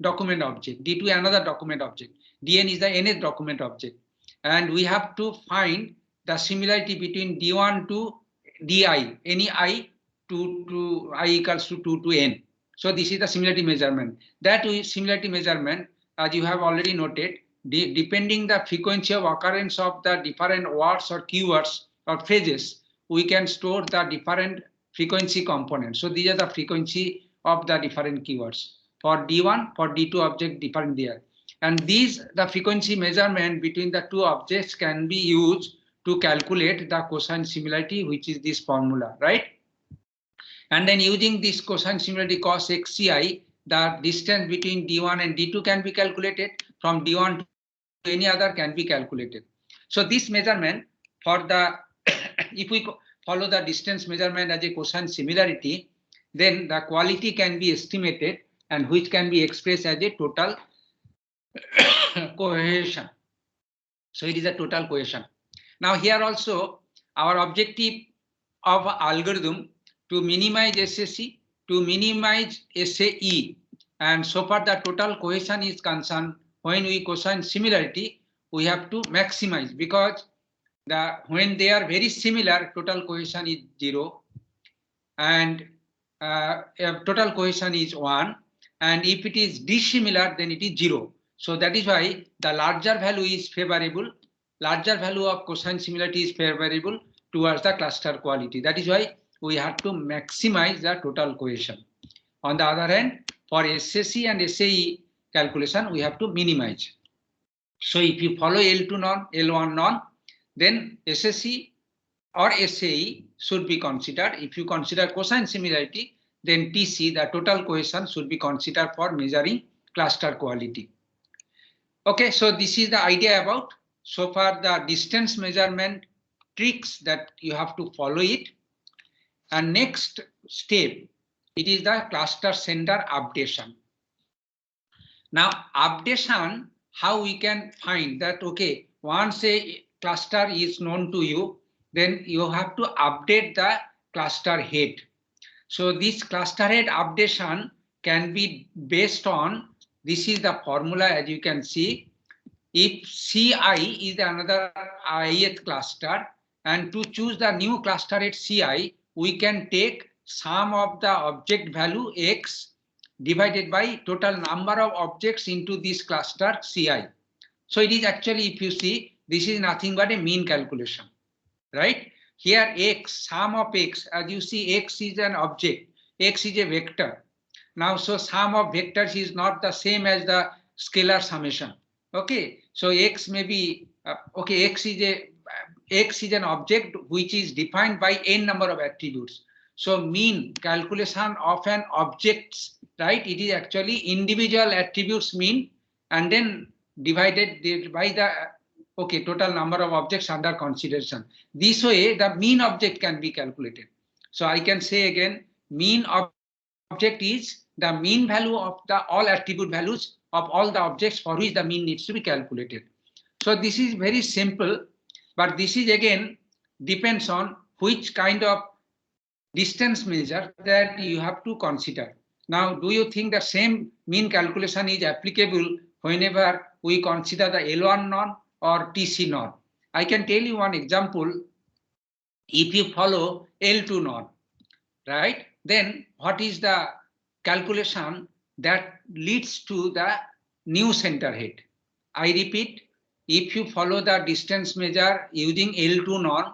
document object, D2 another document object, Dn is the nth document object, and we have to find the similarity between D1 to Di, any I to I equals to 2 to n. So this is the similarity measurement. That similarity measurement, as you have already noted, depending the frequency of occurrence of the different words or keywords or phrases, we can store the different frequency components. So these are the frequency of the different keywords. For D1, for D2 object, different there. And these, the frequency measurement between the two objects can be used to calculate the cosine similarity, which is this formula, right? And then using this cosine similarity cos xci, the distance between D1 and D2 can be calculated. From D1 to any other can be calculated. So this measurement for the, if we follow the distance measurement as a cosine similarity, then the quality can be estimated, and which can be expressed as a total cohesion. So it is a total cohesion. Now here also our objective of algorithm to minimize SSE, to minimize SAE, and so far the total cohesion is concerned, when we cosine similarity, we have to maximize, because when they are very similar, total cohesion is 0, and total cohesion is 1, and if it is dissimilar, then it is 0. So that is why the larger value is favorable. Larger value of cosine similarity is favorable towards the cluster quality. That is why we have to maximize the total cohesion. On the other hand, for SSE and SAE calculation, we have to minimize. So if you follow L2 norm, L1 norm, then SSE or SAE should be considered. If you consider cosine similarity, then TC, the total cohesion, should be considered for measuring cluster quality. Okay, so this is the idea about so far the distance measurement tricks that you have to follow it. And next step, it is the cluster center updation. Now, updation, how we can find that, okay, once a cluster is known to you, then you have to update the cluster head. So this cluster head updation can be based on, this is the formula as you can see. If CI is another ith cluster, and to choose the new cluster at CI, we can take sum of the object value X divided by total number of objects into this cluster CI. So it is actually, if you see, this is nothing but a mean calculation, right? Here X, sum of X, as you see, X is an object, X is a vector. Now, so sum of vectors is not the same as the scalar summation. Okay, so X may be, okay, X is an object which is defined by n number of attributes. So mean calculation of an object's, right? It is actually individual attributes mean and then divided by the, okay, total number of objects under consideration. This way, the mean object can be calculated. So I can say again, mean object is the mean value of the all attribute values of all the objects for which the mean needs to be calculated. So this is very simple, but this is again depends on which kind of distance measure that you have to consider. Now, do you think the same mean calculation is applicable whenever we consider the L1 norm or TC norm? I can tell you one example. If you follow L2 norm, right, then what is the calculation that leads to the new center head? I repeat, if you follow the distance measure using L2 norm,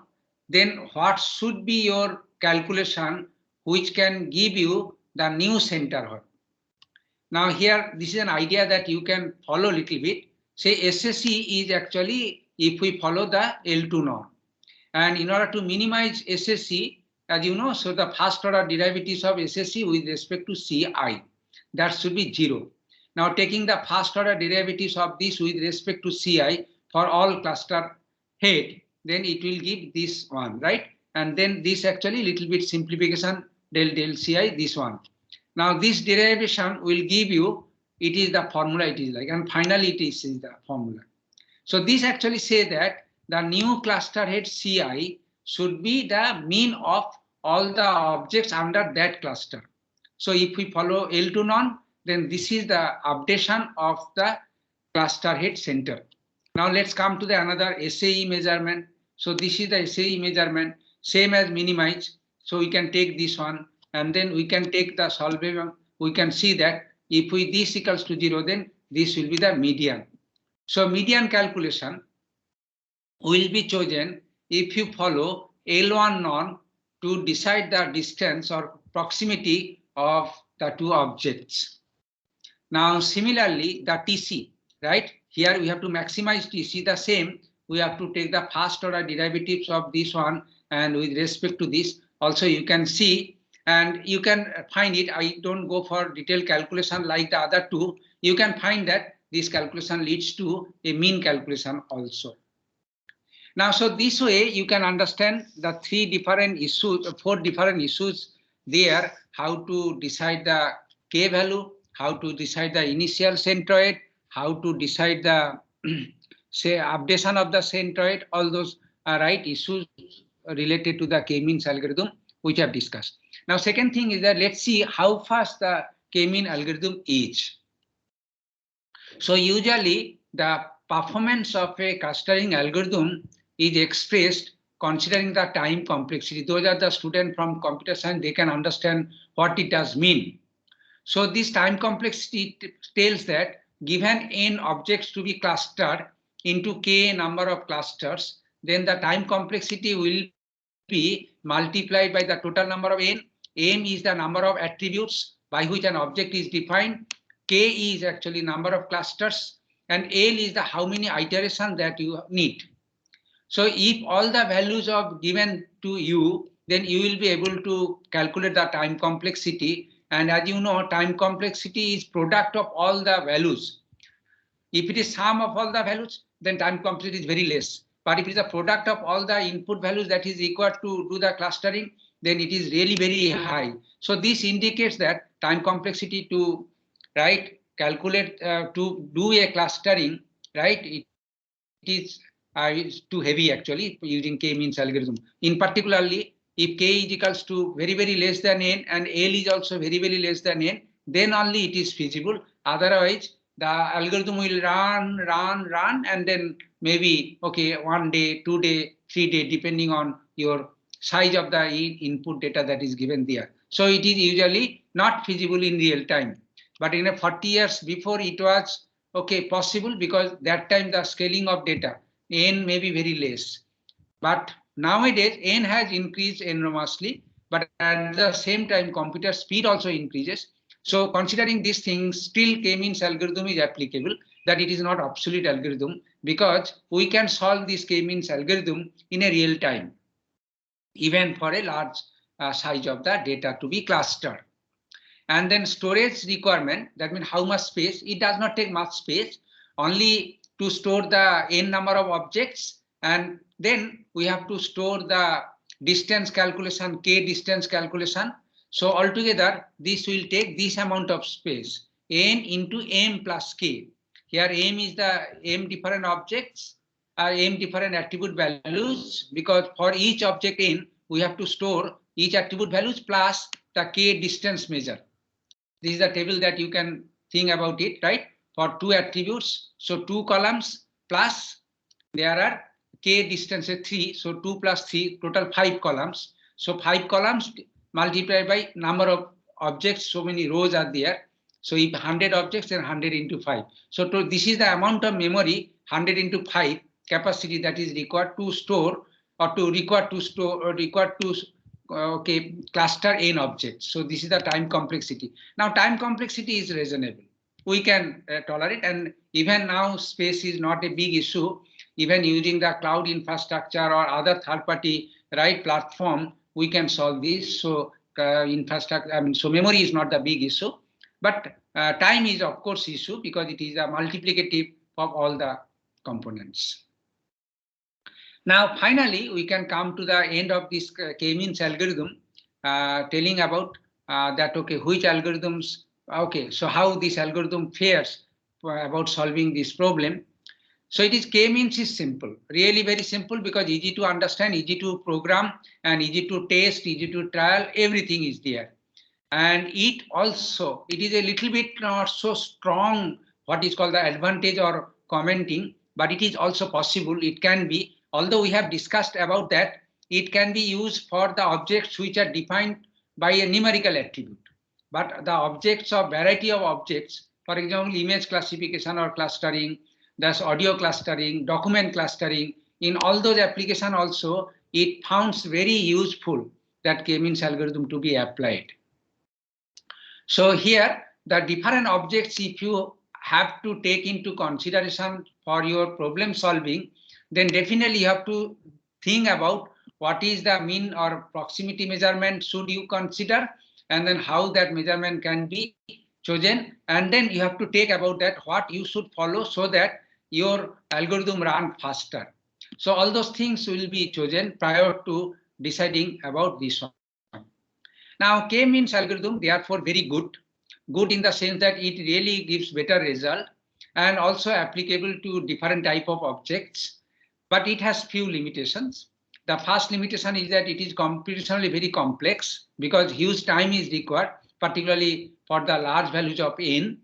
then what should be your calculation which can give you the new center head? Now here, this is an idea that you can follow a little bit. Say SSE is actually, if we follow the L2 norm. And in order to minimize SSE, as you know, so the first order derivatives of SSE with respect to CI, that should be 0. Now taking the first order derivatives of this with respect to CI for all cluster head, then it will give this one, right? And then this actually little bit simplification del CI, this one. Now this derivation will give you, it is the formula it is like, and finally it is the formula. So this actually say that the new cluster head CI should be the mean of all the objects under that cluster. So if we follow L2 norm, then this is the updation of the cluster head center. Now let's come to the another SAE measurement. So this is the SAE measurement, same as minimize. So we can take this one and then we can take the solvable. We can see that if we this equals to 0, then this will be the median. So median calculation will be chosen if you follow L1 norm to decide the distance or proximity of the two objects. Now similarly, the TC, right? Here we have to maximize TC, the same. We have to take the first order derivatives of this one, and with respect to this, also you can see and you can find it. I don't go for detailed calculation like the other two. You can find that this calculation leads to a mean calculation also. Now, so this way you can understand the four different issues there, how to decide the K value, how to decide the initial centroid, how to decide the say updation of the centroid, all those are right issues related to the K-means algorithm which I have discussed. Now, second thing is that let's see how fast the K-mean algorithm is. So usually the performance of a clustering algorithm is expressed considering the time complexity. Those are the students from computer science, they can understand what it does mean. So this time complexity tells that given n objects to be clustered into k number of clusters, then the time complexity will be multiplied by the total number of n. M is the number of attributes by which an object is defined. K is actually number of clusters, and L is the how many iterations that you need. So if all the values are given to you, then you will be able to calculate the time complexity. And as you know, time complexity is product of all the values. If it is sum of all the values, then time complexity is very less. But if it is a product of all the input values that is required to do the clustering, then it is really very high. So this indicates that time complexity to calculate to do a clustering, it is too heavy actually using k-means algorithm. In particularly, if k is equals to very, very less than n and L is also very, very less than n, then only it is feasible. Otherwise, the algorithm will run, and then maybe, okay, 1 day, 2 day, 3 day, depending on your size of the input data that is given there. So it is usually not feasible in real time. But in a 40 years before, it was possible, because that time the scaling of data, n may be very less. But nowadays, n has increased enormously, but at the same time, computer speed also increases. So considering these things, still k-means algorithm is applicable, that it is not obsolete algorithm, because we can solve this k-means algorithm in a real time, even for a large size of the data to be clustered. And then storage requirement, that means how much space. It does not take much space, only to store the n number of objects, and then we have to store the distance calculation, k distance calculation. So altogether, this will take this amount of space, n into m plus k. Here m is the m different objects, m different attribute values, because for each object n, we have to store each attribute values plus the k distance measure. This is the table that you can think about it, right? For 2 attributes, so 2 columns plus there are k distances 3, so 2 plus 3, total 5 columns. So 5 columns multiplied by number of objects, so many rows are there. So if 100 objects, then 100 into 5. So this is the amount of memory, 100 into 5 capacity that is required to store, or to cluster n objects. So this is the time complexity. Now time complexity is reasonable. We can tolerate, and even now space is not a big issue. Even using the cloud infrastructure or other third-party platform, we can solve this. So infrastructure, so memory is not the big issue, but time is of course issue, because it is a multiplicative of all the components. Now, finally, we can come to the end of this k-means algorithm, telling about that, which algorithms, so how this algorithm fares about solving this problem. So it is k-means is simple, really very simple, because easy to understand, easy to program, and easy to test, easy to trial, everything is there. And it is a little bit not so strong, what is called the advantage or commenting, but it is also possible, it can be. Although we have discussed about that, it can be used for the objects which are defined by a numerical attribute. But the objects of variety of objects, for example, image classification or clustering, thus audio clustering, document clustering, in all those applications also, it founds very useful that k-means algorithm to be applied. So here, the different objects, if you have to take into consideration for your problem solving, then definitely you have to think about what is the mean or proximity measurement should you consider, and then how that measurement can be chosen, and then you have to take about that what you should follow so that your algorithm run faster. So all those things will be chosen prior to deciding about this one. Now, k-means algorithm, therefore very good in the sense that it really gives better result, and also applicable to different type of objects. But it has few limitations. The first limitation is that it is computationally very complex, because huge time is required, particularly for the large values of n.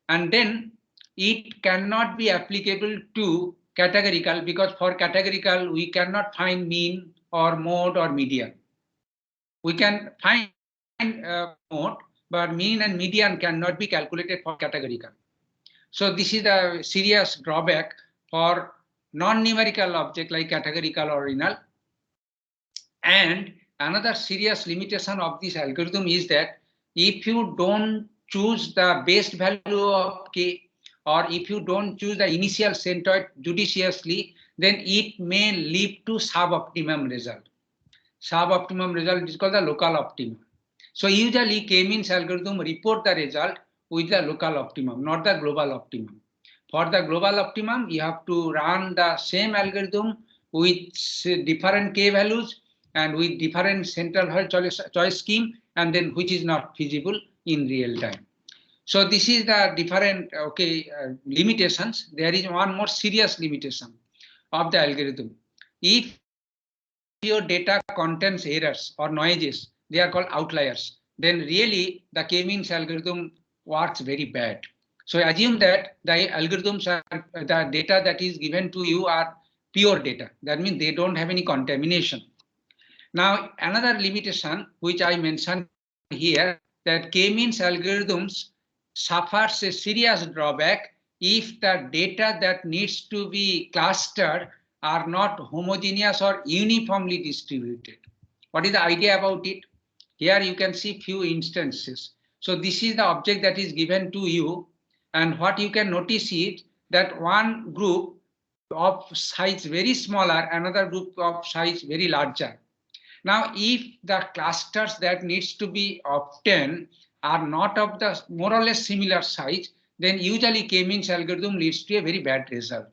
And then it cannot be applicable to categorical, because for categorical we cannot find mean or mode or median. We can find mode, but mean and median cannot be calculated for categorical. So this is the serious drawback for non-numerical object like categorical or ordinal. And another serious limitation of this algorithm is that if you don't choose the best value of k, or if you don't choose the initial centroid judiciously, then it may lead to suboptimum result. Suboptimum result is called the local optimum. So usually k-means algorithm report the result with the local optimum, not the global optimum. For the global optimum, you have to run the same algorithm with different k values and with different central choice scheme, and then which is not feasible in real time. So this is the different limitations. There is one more serious limitation of the algorithm. If your data contains errors or noises, they are called outliers, then really the k-means algorithm works very bad. So assume that the algorithms are the data that is given to you are pure data. That means they don't have any contamination. Now another limitation which I mentioned here, that k-means algorithms suffers a serious drawback if the data that needs to be clustered are not homogeneous or uniformly distributed. What is the idea about it? Here you can see few instances. So this is the object that is given to you, and what you can notice is that one group of size very smaller, another group of size very larger. Now, if the clusters that needs to be obtained are not of the more or less similar size, then usually k-means algorithm leads to a very bad result.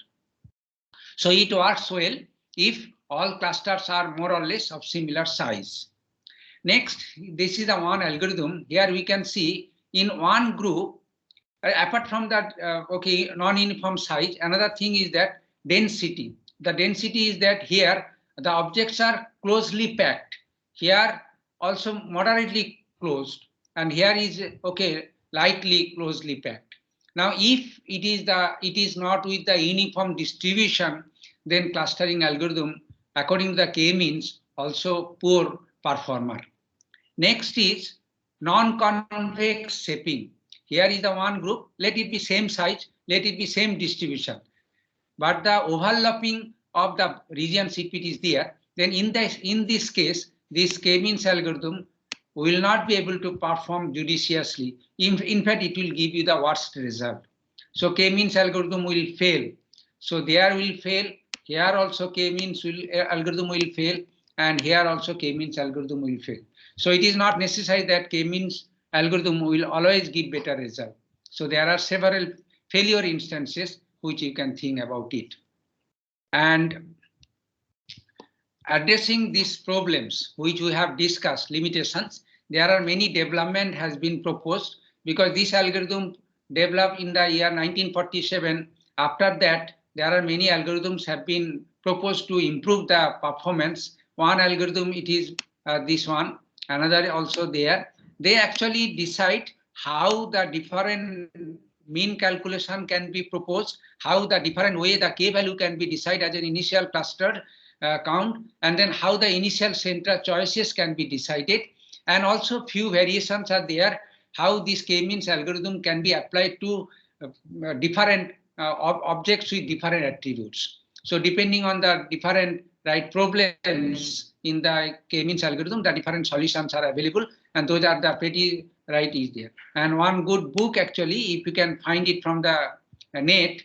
So it works well if all clusters are more or less of similar size. Next, this is the one algorithm. Here we can see in one group, apart from that non-uniform size, another thing is that density. The density is that here the objects are closely packed. Here also moderately closed, and here is lightly closely packed. Now, if it is not with the uniform distribution, then clustering algorithm according to the k-means also poor performer. Next is non-convex shaping. Here is the one group. Let it be same size. Let it be same distribution. But the overlapping of the regions, if it is there, then in this case, this k-means algorithm will not be able to perform judiciously. In fact, it will give you the worst result. So k-means algorithm will fail. So there will fail. Here also k-means algorithm will fail, and here also k-means algorithm will fail. So it is not necessary that k-means algorithm will always give better result. So there are several failure instances which you can think about it. And addressing these problems which we have discussed, limitations, there are many development has been proposed, because this algorithm developed in the year 1947. After that, there are many algorithms have been proposed to improve the performance. One algorithm, it is this one, another also there. They actually decide how the different mean calculation can be proposed, how the different way the k value can be decided as an initial clustered count, and then how the initial center choices can be decided. And also few variations are there, how this k-means algorithm can be applied to different objects with different attributes. So depending on the different problems in the k-means algorithm, the different solutions are available, and those are the pretty is there. And one good book, actually, if you can find it from the net,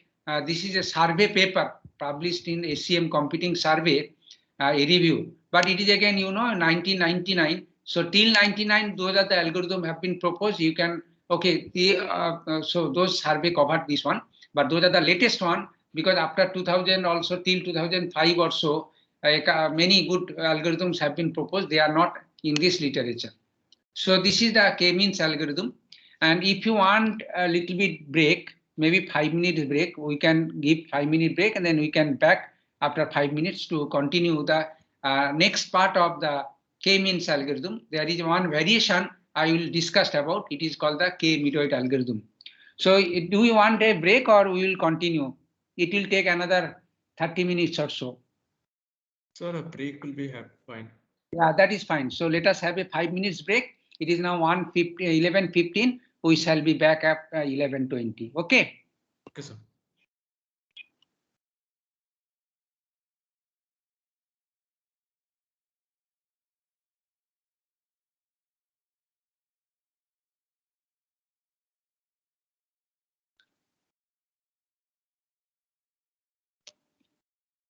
this is a survey paper published in SCM Computing Survey, a review. But it is again, 1999. So till 99, those are the algorithm have been proposed. You can, so those survey covered this one, but those are the latest one, because after 2000 also till 2005 or so, many good algorithms have been proposed. They are not in this literature. So this is the k-means algorithm. And if you want a little bit break, maybe 5 minutes break, we can give 5-minute break, and then we can back after 5 minutes to continue the next part of the k-means algorithm. There is one variation I will discuss about. It is called the k-medoid algorithm. So do you want a break, or we will continue? It will take another 30 minutes or so. Sir, a break will be fine. Yeah, that is fine. So let us have a 5 minutes break, It is now 11:15. We shall be back at 11:20. Okay. Okay, sir.